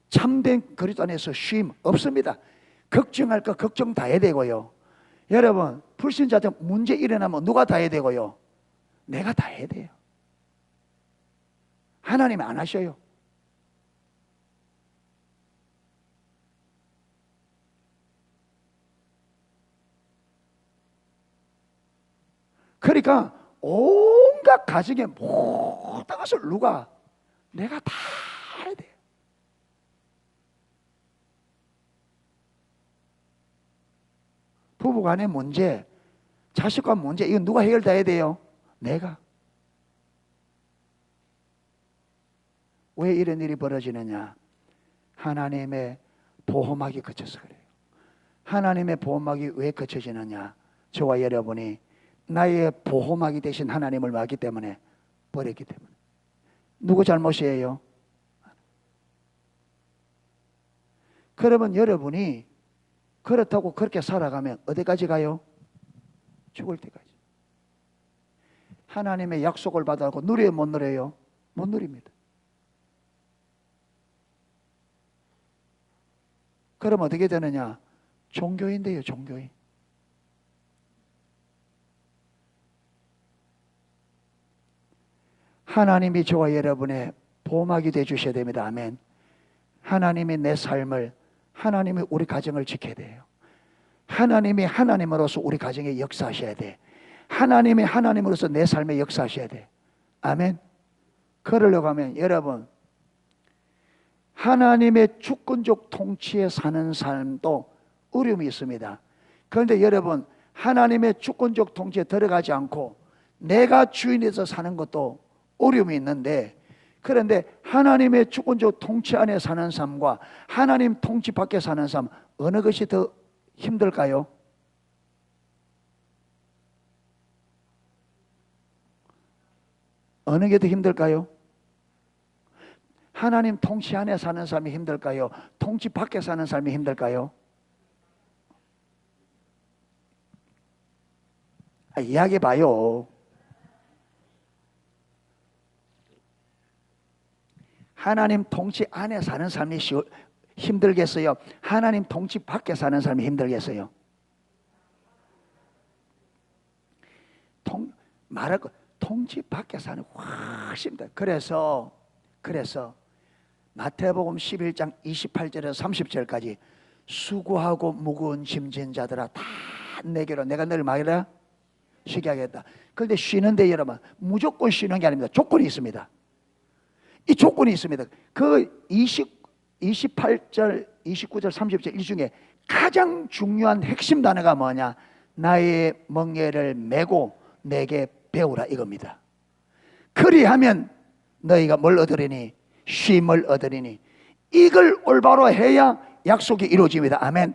[SPEAKER 1] 참된 그리스도 안에서 쉼 없습니다. 걱정할 거 걱정 다 해야 되고요. 여러분 불신자들 문제 일어나면 누가 다 해야 되고요? 내가 다 해야 돼요. 하나님이 안 하셔요. 그러니까 온갖 가정의 모든 것을 누가 내가 다 해야 돼요. 부부간의 문제, 자식간 문제 이건 누가 해결 다 해야 돼요? 내가. 왜 이런 일이 벌어지느냐? 하나님의 보호막이 거쳐서 그래요. 하나님의 보호막이 왜 거쳐지느냐? 저와 여러분이 나의 보호막이 되신 하나님을 맞기 때문에 버렸기 때문에. 누구 잘못이에요? 그러면 여러분이 그렇다고 그렇게 살아가면 어디까지 가요? 죽을 때까지. 하나님의 약속을 받아고 누려요, 못 누려요? 못 누립니다. 그럼 어떻게 되느냐? 종교인 돼요, 종교인. 하나님이 저와 여러분의 보호막이 되어 주셔야 됩니다. 아멘. 하나님이 내 삶을, 하나님이 우리 가정을 지켜야 돼요. 하나님이 하나님으로서 우리 가정에 역사하셔야 돼. 하나님이 하나님으로서 내 삶에 역사하셔야 돼. 아멘. 그러려고 하면 여러분, 하나님의 주권적 통치에 사는 삶도 어려움이 있습니다. 그런데 여러분, 하나님의 주권적 통치에 들어가지 않고 내가 주인에서 사는 것도 어려움이 있는데, 그런데 하나님의 주권적 통치 안에 사는 삶과 하나님 통치 밖에 사는 삶, 어느 것이 더 힘들까요? 어느 게 더 힘들까요? 하나님 통치 안에 사는 삶이 힘들까요? 통치 밖에 사는 삶이 힘들까요? 이야기해 봐요. 하나님 통치 안에 사는 삶이 힘들겠어요? 하나님 통치 밖에 사는 삶이 힘들겠어요? 말할 거, 통치 밖에 사는 훨씬 더. 그래서 마태복음 11장 28절에서 30절까지 수고하고 무거운 짐진 자들아 다 내게로 내가 너를 막이라 쉬게 하겠다. 그런데 쉬는데 여러분, 무조건 쉬는 게 아닙니다. 조건이 있습니다. 이 조건이 있습니다. 그 28절, 29절, 30절 이 중에 가장 중요한 핵심 단어가 뭐냐? 나의 멍에를 메고 내게 배우라 이겁니다. 그리하면 너희가 뭘 얻으리니? 쉼을 얻으리니. 이걸 올바로 해야 약속이 이루어집니다. 아멘.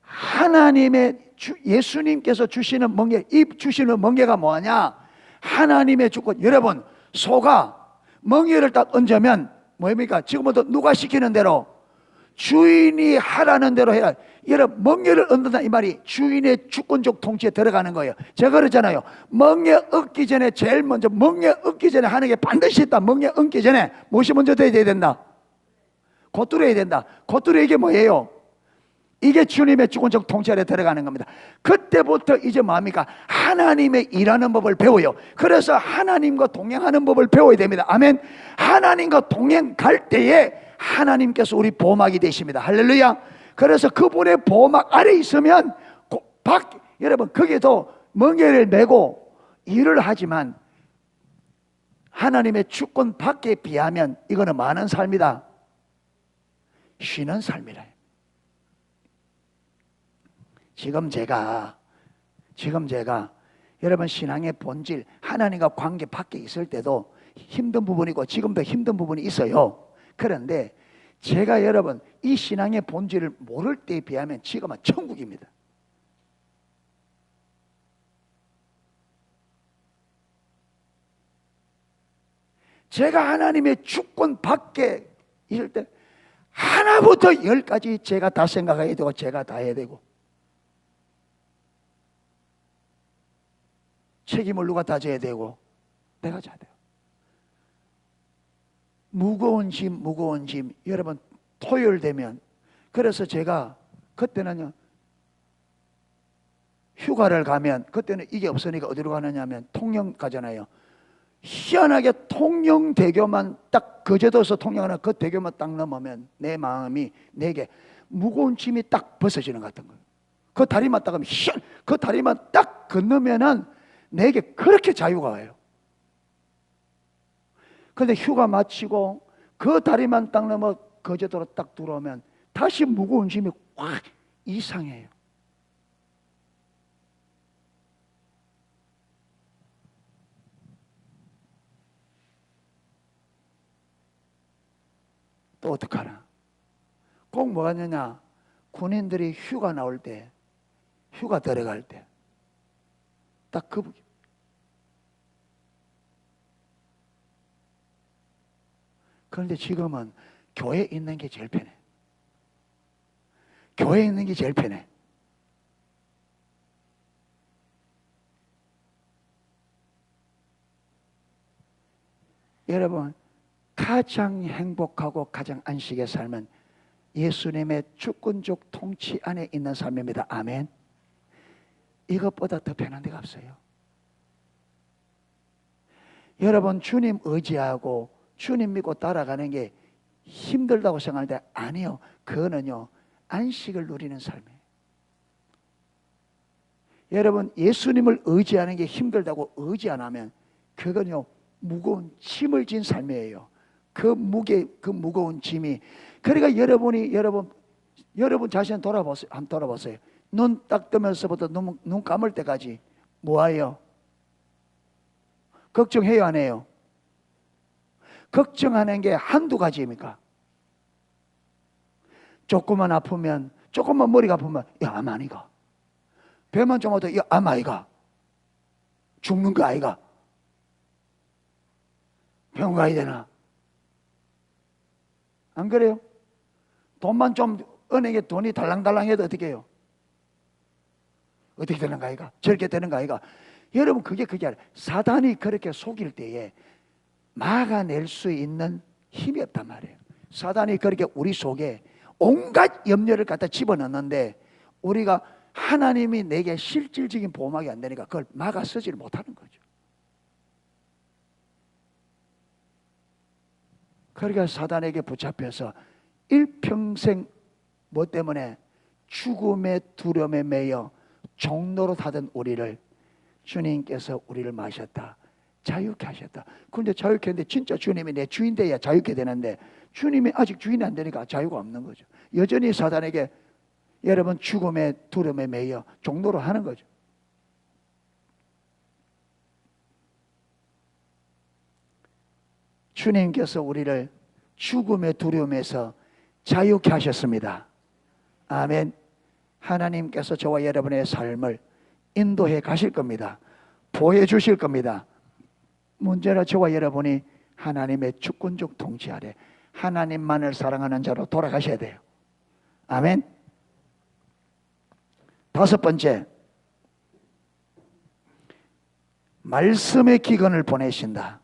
[SPEAKER 1] 하나님의 예수님께서 주시는 멍에, 이 주시는 멍에가 뭐냐? 하나님의 주권. 여러분, 소가 멍에를 딱 얹으면 뭡니까? 지금부터 누가 시키는 대로, 주인이 하라는 대로 해야. 여러분, 멍에를 얹는다 이 말이 주인의 주권적 통치에 들어가는 거예요. 제가 그랬잖아요. 멍에 얹기 전에 제일 먼저, 멍에 얹기 전에 하는 게 반드시 있다. 멍에 얹기 전에 무엇이 먼저 돼야 된다? 곧 뚫어야 된다. 곧 뚫어. 이게 뭐예요? 이게 주님의 주권적 통치 아래 들어가는 겁니다. 그때부터 이제 뭡니까? 하나님의 일하는 법을 배워요. 그래서 하나님과 동행하는 법을 배워야 됩니다. 아멘. 하나님과 동행 갈 때에 하나님께서 우리 보호막이 되십니다. 할렐루야. 그래서 그분의 보호막 아래 있으면 여러분, 거기에도 멍에를 메고 일을 하지만 하나님의 주권 밖에 비하면 이거는 많은 삶이다. 쉬는 삶이라. 지금 제가 여러분 신앙의 본질, 하나님과 관계 밖에 있을 때도 힘든 부분이고 지금도 힘든 부분이 있어요. 그런데 제가 여러분 이 신앙의 본질을 모를 때에 비하면 지금은 천국입니다. 제가 하나님의 주권 밖에 있을 때 하나부터 열까지 제가 다 생각해야 되고 제가 다 해야 되고, 책임을 누가 다 져야 되고 내가 져야 돼요. 무거운 짐 여러분 토요일 되면, 그래서 제가 그때는요 휴가를 가면, 그때는 이게 없으니까 어디로 가느냐 하면 통영 가잖아요. 희한하게 통영대교만 딱 거제도에서 통영하는 그 대교만 딱 넘으면 내 마음이 내게 무거운 짐이 딱 벗어지는 것 같은 거예요. 그 다리만 딱 하면 그 다리만 딱 건너면은 내게 그렇게 자유가 와요. 그런데 휴가 마치고 그 다리만 딱 넘어 거제도로 딱 들어오면 다시 무거운 짐이 확 이상해요. 또 어떡하나? 꼭 뭐가 있느냐? 군인들이 휴가 나올 때, 휴가 들어갈 때 딱 그, 그런데 지금은 교회에 있는 게 제일 편해. 교회에 있는 게 제일 편해. 여러분, 가장 행복하고 가장 안식의 삶은 예수님의 주권적 통치 안에 있는 삶입니다. 아멘. 이것보다 더 편한 데가 없어요. 여러분, 주님 의지하고 주님 믿고 따라가는 게 힘들다고 생각하는데 아니요. 그거는요, 안식을 누리는 삶이에요. 여러분, 예수님을 의지하는 게 힘들다고 의지 안 하면 그건요, 무거운 짐을 진 삶이에요. 그 무거운 짐이. 그러니까 여러분 자신 돌아보세요. 한번 돌아보세요. 눈 딱 뜨면서부터 눈 감을 때까지 뭐예요? 걱정해요, 안 해요? 걱정하는 게 한두 가지입니까? 조금만 아프면, 조금만 머리가 아프면, 야, 암 아니가? 배만 좀 아도, 야, 암 아이가? 죽는 거 아이가? 병원 가야 되나? 안 그래요? 돈만 좀, 은행에 돈이 달랑달랑 해도 어떻게 해요? 어떻게 되는 거 아이가? 저렇게 되는 거 아이가? 여러분, 그게 아니라 사단이 그렇게 속일 때에 막아낼 수 있는 힘이 없단 말이에요. 사단이 그렇게 우리 속에 온갖 염려를 갖다 집어넣는데 우리가 하나님이 내게 실질적인 보호막이 안 되니까 그걸 막아 쓰지를 못하는 거죠. 그러니까 사단에게 붙잡혀서 일평생 뭐 때문에 죽음의 두려움에 매여 종로로 타던 우리를 주님께서 우리를 마셨다. 자유케 하셨다. 그런데 자유케 했는데 진짜 주님이 내 주인 돼야 자유케 되는데 주님이 아직 주인이 안 되니까 자유가 없는 거죠. 여전히 사단에게 여러분 죽음의 두려움에 매여 종로로 하는 거죠. 주님께서 우리를 죽음의 두려움에서 자유케 하셨습니다. 아멘. 하나님께서 저와 여러분의 삶을 인도해 가실 겁니다. 보여 주실 겁니다. 문제는 저와 여러분이 하나님의 주권적 통치 아래 하나님만을 사랑하는 자로 돌아가셔야 돼요. 아멘. 다섯 번째, 말씀의 기근을 보내신다.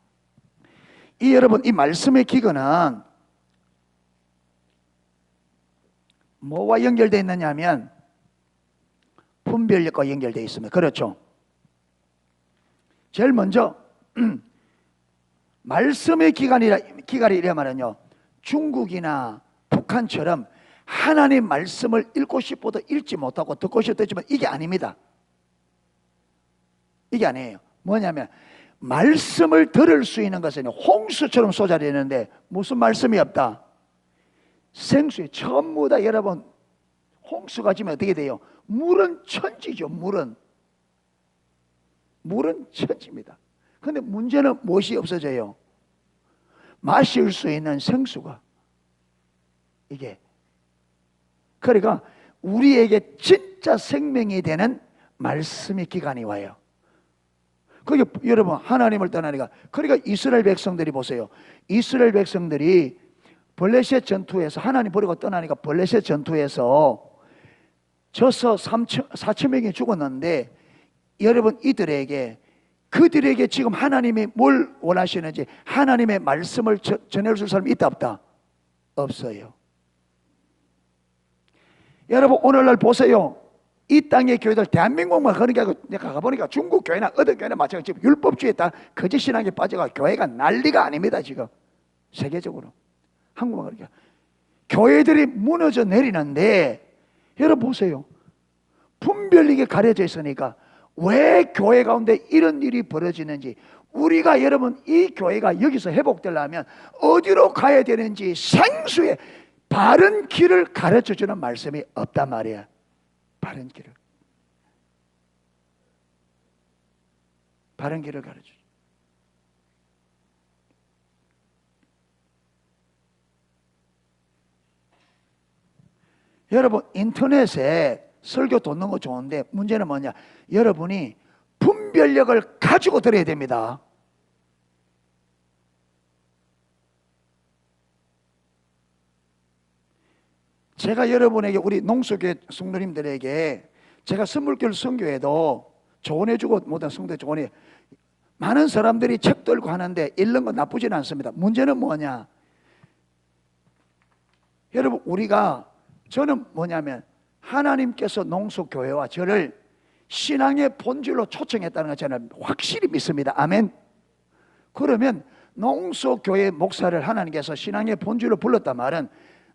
[SPEAKER 1] 여러분, 이 말씀의 기근은 뭐와 연결되어 있느냐 하면 분별력과 연결되어 있습니다. 그렇죠? 제일 먼저 말씀의 기간이라면요, 중국이나 북한처럼 하나님 말씀을 읽고 싶어도 읽지 못하고 듣고 싶어도 듣지만 이게 아닙니다. 이게 아니에요. 뭐냐면 말씀을 들을 수 있는 것은 홍수처럼 쏟아져 있는데 무슨 말씀이 없다? 생수에 전부 다 여러분 홍수가 지면 어떻게 돼요? 물은 천지죠. 물은 천지입니다. 그런데 문제는 무엇이 없어져요? 마실 수 있는 생수가. 이게 그러니까 우리에게 진짜 생명이 되는 말씀의 기간이 와요. 그게 여러분 하나님을 떠나니까. 그러니까 이스라엘 백성들이 보세요. 이스라엘 백성들이 블레셋 전투에서 하나님 버리고 떠나니까 블레셋 전투에서 져서 4천 명이 죽었는데 여러분 그들에게 지금 하나님이 뭘 원하시는지 하나님의 말씀을 전해줄 사람이 있다 없다? 없어요. 여러분 오늘날 보세요. 이 땅의 교회들 대한민국만 그런 게 아니고 내가 가보니까 중국 교회나 어떤 교회나 마찬가지로 율법주의에 따라 거짓 신앙에 빠져가 교회가 난리가 아닙니다. 지금 세계적으로. 한국만 그렇게 교회들이 무너져 내리는데 여러분 보세요. 분별력이 가려져 있으니까 왜 교회 가운데 이런 일이 벌어지는지 우리가 여러분 이 교회가 여기서 회복되려면 어디로 가야 되는지 생수의 바른 길을 가르쳐주는 말씀이 없단 말이야. 바른 길을 가르쳐줘. 여러분 인터넷에 설교 듣는 거 좋은데 문제는 뭐냐? 여러분이 분별력을 가지고 들어야 됩니다. 제가 여러분에게 우리 농수교회 성도님들에게 제가 선물교회 선교회도 조언해주고 모든 성도 조언해 많은 사람들이 책 들고 하는데 읽는 건 나쁘진 않습니다. 문제는 뭐냐? 여러분, 저는 뭐냐면 하나님께서 농수교회와 저를 신앙의 본질로 초청했다는 걸 저는 확실히 믿습니다. 아멘. 그러면 농수교회 목사를 하나님께서 신앙의 본질로 불렀단 말은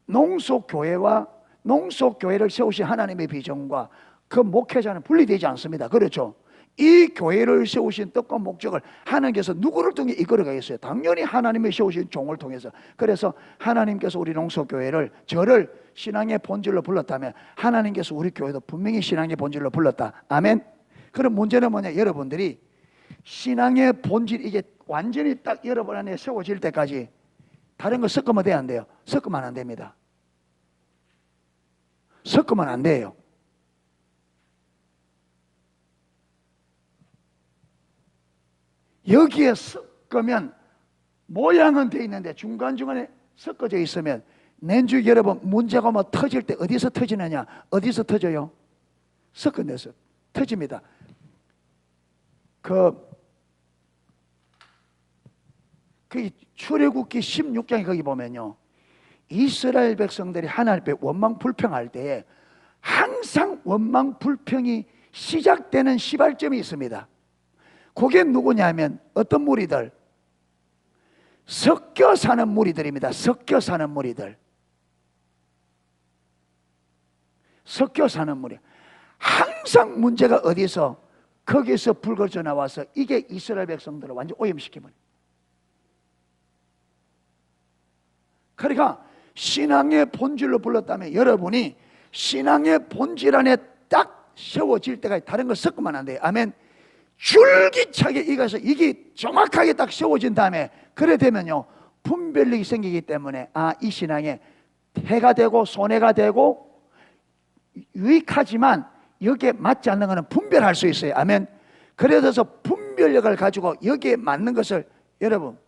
[SPEAKER 1] 농수교회와 농수교회를 세우신 하나님의 비전과 그 목회자는 분리되지 않습니다. 그렇죠? 이 교회를 세우신 뜻과 목적을 하나님께서 누구를 통해 이끌어가겠어요? 당연히 하나님의 세우신 종을 통해서. 그래서 하나님께서 우리 농수교회를, 저를 신앙의 본질로 불렀다면 하나님께서 우리 교회도 분명히 신앙의 본질로 불렀다. 아멘. 그럼 문제는 뭐냐? 여러분들이 신앙의 본질, 이게 완전히 딱 여러분 안에 세워질 때까지 다른 거 섞으면 돼야 안 돼요? 섞으면 안 됩니다. 섞으면 안 돼요. 여기에 섞으면 모양은 돼 있는데 중간중간에 섞어져 있으면 낸주 여러분, 문제가 뭐 터질 때 어디서 터지느냐? 어디서 터져요? 섞은 데서 터집니다. 그 출애굽기 16장에 거기 보면요, 이스라엘 백성들이 하나님 앞에 원망 불평할 때에 항상 원망 불평이 시작되는 시발점이 있습니다. 그게 누구냐면 어떤 무리들? 섞여 사는 무리들입니다. 섞여 사는 무리들. 섞여 사는 무리. 항상 문제가 어디서? 거기서 불거져 나와서 이게 이스라엘 백성들을 완전 오염시켜버려요. 그러니까 신앙의 본질로 불렀다면 여러분이 신앙의 본질 안에 딱 세워질 때까지 다른 거 섞으면 안 돼요. 아멘. 줄기차게 익어서 이게 정확하게 딱 세워진 다음에, 그래 되면요 분별력이 생기기 때문에 이 신앙에 해가 되고 손해가 되고 유익하지만 여기에 맞지 않는 것은 분별할 수 있어요. 아멘. 그래서 분별력을 가지고 여기에 맞는 것을, 여러분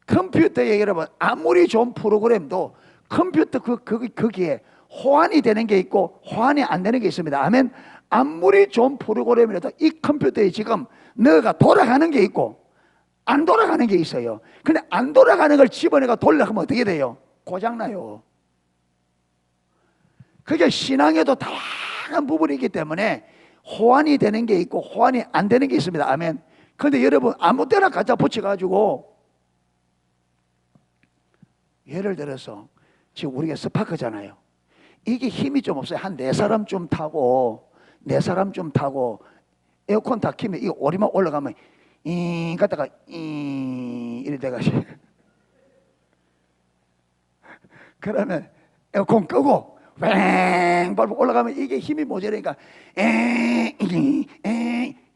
[SPEAKER 1] 컴퓨터에 여러분 아무리 좋은 프로그램도 컴퓨터 거기에 호환이 되는 게 있고 호환이 안 되는 게 있습니다. 아멘. 아무리 좋은 프로그램이라도 이 컴퓨터에 지금 너가 돌아가는 게 있고 안 돌아가는 게 있어요. 근데 안 돌아가는 걸 집어내가 돌려하면 어떻게 돼요? 고장나요. 그게 신앙에도 다양한 부분이 있기 때문에 호환이 되는 게 있고 호환이 안 되는 게 있습니다. 아멘. 그런데 여러분 아무 때나 갖다 붙여가지고, 예를 들어서 지금 우리가 스파크잖아요. 이게 힘이 좀 없어요. 한 4사람 좀 타고 에어컨 다 키면 이 오리만 올라가면 갔다가 이래 돼가지고 그러면 에어컨 끄고 뱅 밟고 올라가면 이게 힘이 모자라니까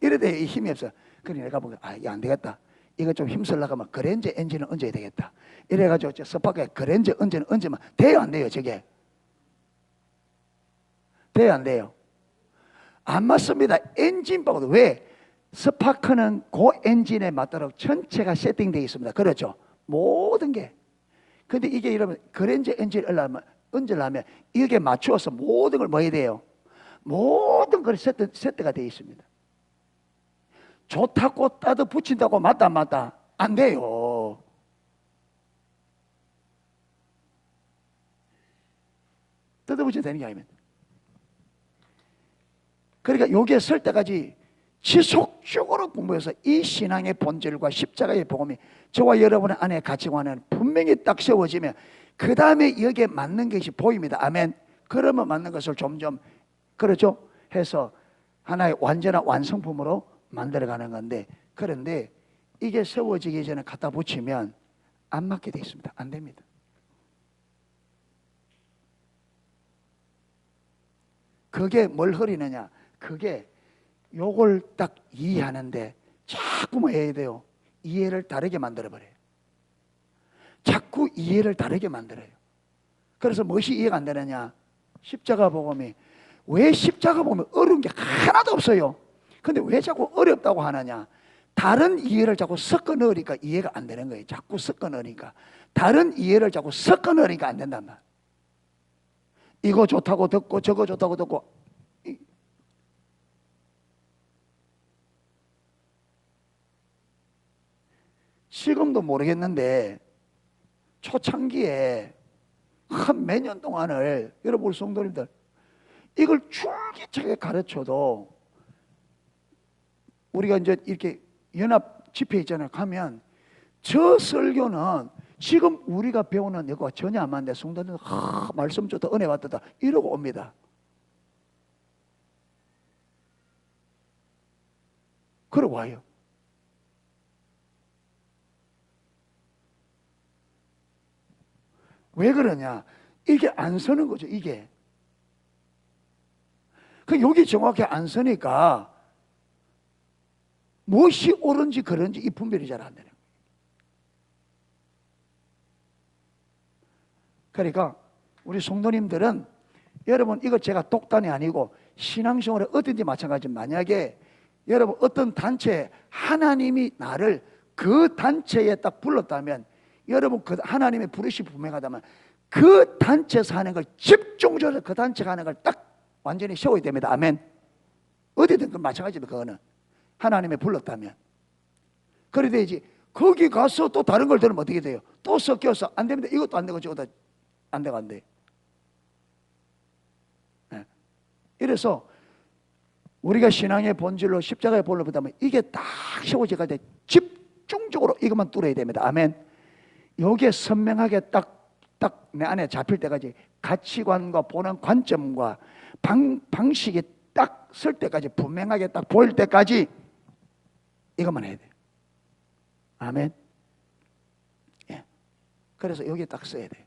[SPEAKER 1] 이래 돼. 힘이 없어. 그래 내가 보고 이거 안 되겠다. 이거 좀 힘쓰려면 그랜저 엔진을 얹어야 되겠다. 이래가지고 저 스파크에 그랜저 엔진을 얹으면 돼요, 안 돼요? 저게 돼요, 안 돼요? 안 맞습니다. 엔진 바고도. 왜? 스파크는 그 엔진에 맞도록 전체가 세팅되어 있습니다. 그렇죠? 모든 게. 근데 이게 여러분 그랜저 엔진을 얹으려면 이게 맞추어서 모든 걸 뭐 해야 돼요? 모든 걸 세트가 되어 있습니다. 좋다고 따도 붙인다고 맞다 안 맞다? 안 돼요. 뜯어붙여야 되는 게 아닙니다. 그러니까 여기에 설 때까지 지속적으로 공부해서 이 신앙의 본질과 십자가의 복음이 저와 여러분의 안에 가치관은 분명히 딱 세워지면 그 다음에 여기에 맞는 것이 보입니다. 아멘. 그러면 맞는 것을 점점, 그렇죠? 해서 하나의 완전한 완성품으로 만들어가는 건데, 그런데 이게 세워지기 전에 갖다 붙이면 안 맞게 되어 있습니다. 안 됩니다. 그게 뭘 흐리느냐? 그게 요걸 딱 이해하는데 자꾸 뭐 해야 돼요? 이해를 다르게 만들어버려요. 자꾸 이해를 다르게 만들어요. 그래서 무엇이 이해가 안 되느냐? 십자가 복음이, 왜 십자가 복음이 어려운 게 하나도 없어요. 근데 왜 자꾸 어렵다고 하느냐? 다른 이해를 자꾸 섞어 넣으니까 이해가 안 되는 거예요. 자꾸 섞어 넣으니까. 다른 이해를 자꾸 섞어 넣으니까 안 된단 말이에요. 이거 좋다고 듣고 저거 좋다고 듣고, 지금도 모르겠는데 초창기에 한 몇 년 동안을 여러분 우리 성도님들 이걸 줄기차게 가르쳐도 우리가 이제 이렇게 연합 집회 있잖아요. 가면 저 설교는 지금 우리가 배우는 이거와 전혀 안 맞는데 성도님들 말씀 좋다 은혜 받다 이러고 옵니다. 그러고 와요. 왜 그러냐? 이게 안 서는 거죠. 이게 그 여기 정확히 안 서니까 무엇이 옳은지 그런지 이 분별이 잘 안 되는 거예요. 그러니까 우리 성도님들은 여러분 이거 제가 독단이 아니고 신앙생활에 어딘지 마찬가지. 만약에 여러분 어떤 단체에 하나님이 나를 그 단체에 딱 불렀다면 여러분 그 하나님의 부르심이 분명하다면 그 단체에서 하는 걸 집중적으로 그 단체가 하는 걸 딱 완전히 세워야 됩니다. 아멘. 어디든 그 마찬가지입니다. 그거는 하나님이 불렀다면 그래 되지. 거기 가서 또 다른 걸 들으면 어떻게 돼요? 또 섞여서 안 됩니다. 이것도 안 되고 저것도 안 되고 안 돼. 네. 이래서 우리가 신앙의 본질로 십자가의 본을 보다면 이게 딱 세워져갈 때 집중적으로 이것만 뚫어야 됩니다. 아멘. 여기에 선명하게 딱 내 안에 잡힐 때까지 가치관과 보는 관점과 방식이 딱 쓸 때까지 분명하게 딱 보일 때까지 이것만 해야 돼요. 아멘. 예. 그래서 여기에 딱 써야 돼요.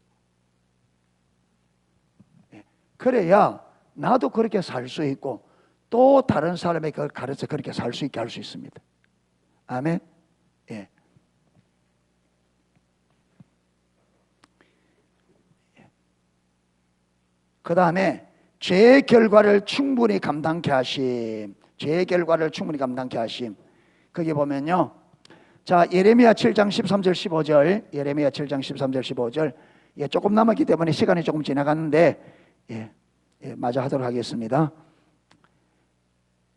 [SPEAKER 1] 예. 그래야 나도 그렇게 살 수 있고 또 다른 사람에게 그걸 가르쳐 그렇게 살 수 있게 할 수 있습니다. 아멘. 예. 그 다음에 죄의 결과를 충분히 감당케 하심. 죄의 결과를 충분히 감당케 하심. 거기 보면요. 자, 예레미야 7장 13절 15절. 예레미야 7장 13절 15절. 예, 조금 남았기 때문에 시간이 조금 지나갔는데 마저 하도록 하겠습니다.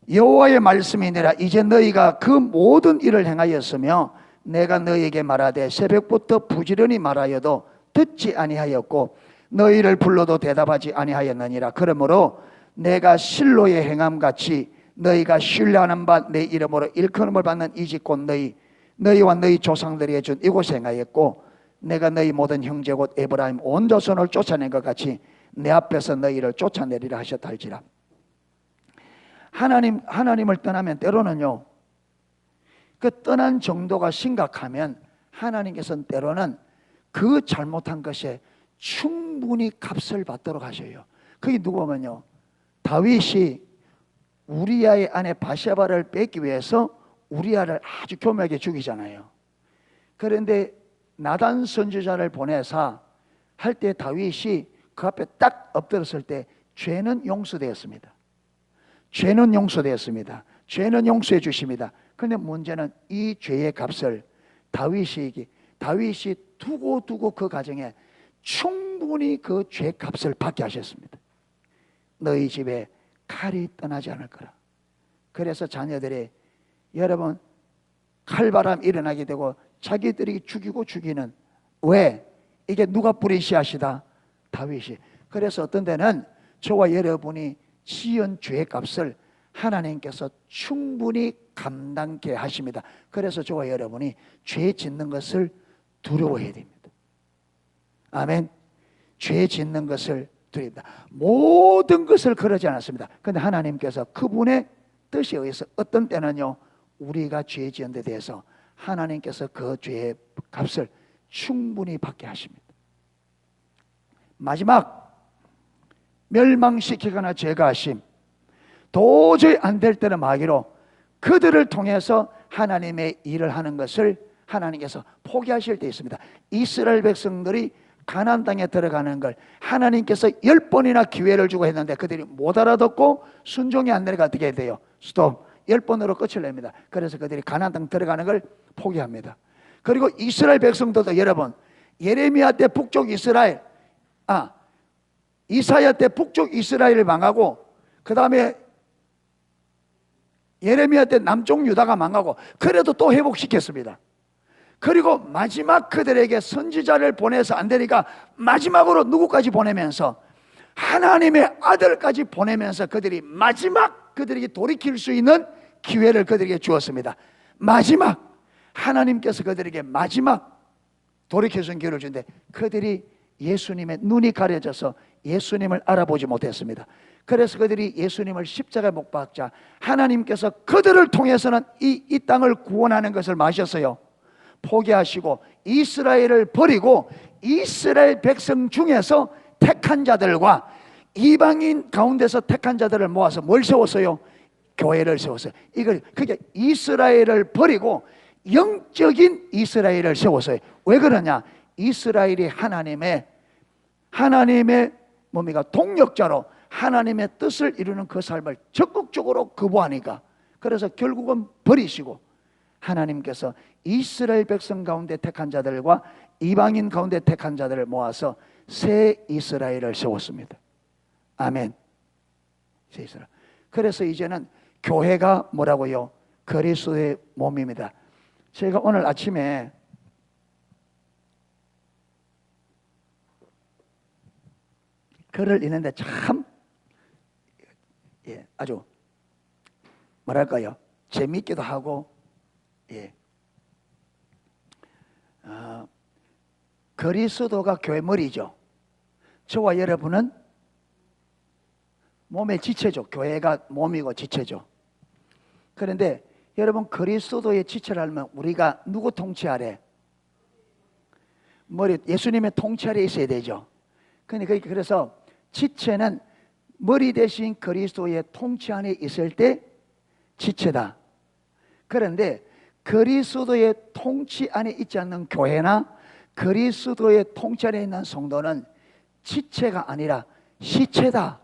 [SPEAKER 1] 여호와의 말씀이니라. 이제 너희가 그 모든 일을 행하였으며 내가 너희에게 말하되 새벽부터 부지런히 말하여도 듣지 아니하였고 너희를 불러도 대답하지 아니하였느니라. 그러므로 내가 실로의 행함같이 너희가 신뢰하는 바 내 이름으로 일컬음을 받는 이 집 곧 너희와 너희 조상들이 해준 이곳에 행하였고 내가 너희 모든 형제 곧 에브라임 온 조선을 쫓아낸 것 같이 내 앞에서 너희를 쫓아내리라 하셨다 할지라. 하나님을 떠나면 때로는요, 그 떠난 정도가 심각하면 하나님께서는 때로는 그 잘못한 것에 충분히 값을 받도록 하셔요. 그게 누구 보면요, 다윗이 우리아의 아내 바세바를 뺏기 위해서 우리아를 아주 교묘하게 죽이잖아요. 그런데 나단 선지자를 보내사 할 때 다윗이 그 앞에 딱 엎드렸을 때 죄는 용서되었습니다. 죄는 용서되었습니다. 죄는 용서해 주십니다. 그런데 문제는 이 죄의 값을 다윗이 두고 그 가정에 충분히 그 죄 값을 받게 하셨습니다. 너희 집에 칼이 떠나지 않을 거라. 그래서 자녀들이 여러분 칼바람 일어나게 되고 자기들이 죽이는 왜? 이게 누가 뿌린 씨앗이다? 다윗이. 그래서 어떤 데는 저와 여러분이 지은 죄의 값을 하나님께서 충분히 감당케 하십니다. 그래서 저와 여러분이 죄 짓는 것을 두려워해야 됩니다. 아멘. 죄 짓는 것을 두렵다. 모든 것을 그러지 않았습니다. 그런데 하나님께서 그분의 뜻에 의해서 어떤 때는요, 우리가 죄 지은 데 대해서 하나님께서 그 죄의 값을 충분히 받게 하십니다. 마지막, 멸망시키거나 제거하심. 도저히 안 될 때는 마귀로 그들을 통해서 하나님의 일을 하는 것을 하나님께서 포기하실 때 있습니다. 이스라엘 백성들이 가나안 땅에 들어가는 걸 하나님께서 10번이나 기회를 주고 했는데 그들이 못 알아듣고 순종이 안 되니까 어떻게 돼요? 스톱. 10번으로 끝을 냅니다. 그래서 그들이 가나안 땅 들어가는 걸 포기합니다. 그리고 이스라엘 백성들도 여러분, 예레미야 때 북쪽 이스라엘, 이사야 때 북쪽 이스라엘을 망하고 그 다음에 예레미야 때 남쪽 유다가 망하고 그래도 또 회복시켰습니다. 그리고 마지막 그들에게 선지자를 보내서 안 되니까 마지막으로 누구까지 보내면서 하나님의 아들까지 보내면서 그들이 마지막 그들에게 돌이킬 수 있는 기회를 그들에게 주었습니다. 마지막 하나님께서 그들에게 마지막 돌이킬 수 있는 기회를 주는데 그들이 예수님의 눈이 가려져서 예수님을 알아보지 못했습니다. 그래서 그들이 예수님을 십자가에 못 박자 하나님께서 그들을 통해서는 이 땅을 구원하는 것을 마셨어요. 포기하시고 이스라엘을 버리고 이스라엘 백성 중에서 택한 자들과 이방인 가운데서 택한 자들을 모아서 뭘 세웠어요? 교회를 세웠어요. 이걸 그게 이스라엘을 버리고 영적인 이스라엘을 세웠어요. 왜 그러냐? 이스라엘이 하나님의 뭡니까? 동력자로 하나님의 뜻을 이루는 그 삶을 적극적으로 거부하니까 그래서 결국은 버리시고 하나님께서 이스라엘 백성 가운데 택한 자들과 이방인 가운데 택한 자들을 모아서 새 이스라엘을 세웠습니다. 아멘. 새 이스라엘. 그래서 이제는 교회가 뭐라고요? 그리스도의 몸입니다. 제가 오늘 아침에 글을 읽는데 참 아주 뭐랄까요? 재미있기도 하고 그리스도가 교회 머리죠. 저와 여러분은 몸의 지체죠. 교회가 몸이고 지체죠. 그런데 여러분 그리스도의 지체를 알면 우리가 누구 통치 아래? 머리 예수님의 통치 아래 있어야 되죠. 그래서 지체는 머리 대신 그리스도의 통치 안에 있을 때 지체다. 그런데 그리스도의 통치 안에 있지 않는 교회나 그리스도의 통치 안에 있는 성도는 지체가 아니라 시체다.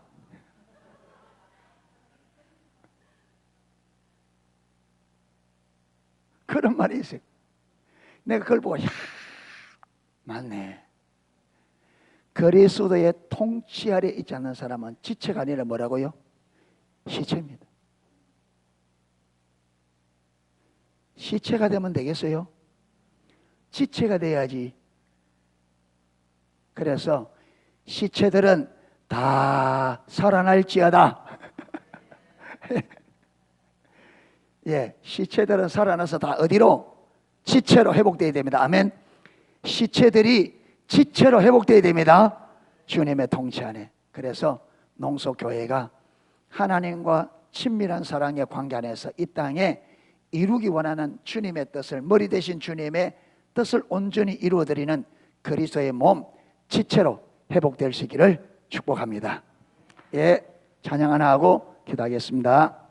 [SPEAKER 1] 그런 말이 있어요. 내가 그걸 보고 맞네. 그리스도의 통치 아래 있지 않는 사람은 지체가 아니라 뭐라고요? 시체입니다. 시체가 되면 되겠어요? 지체가 돼야지. 그래서 시체들은 다 살아날지어다. 시체들은 살아나서 다 어디로? 지체로 회복되어야 됩니다. 아멘. 시체들이 지체로 회복되어야 됩니다. 주님의 통치 안에. 그래서 농소교회가 하나님과 친밀한 사랑의 관계 안에서 이 땅에 이루기 원하는 주님의 뜻을, 머리 대신 주님의 뜻을 온전히 이루어드리는 그리스도의 몸, 지체로 회복될 수 있기를 축복합니다. 찬양 하나 하고 기도하겠습니다.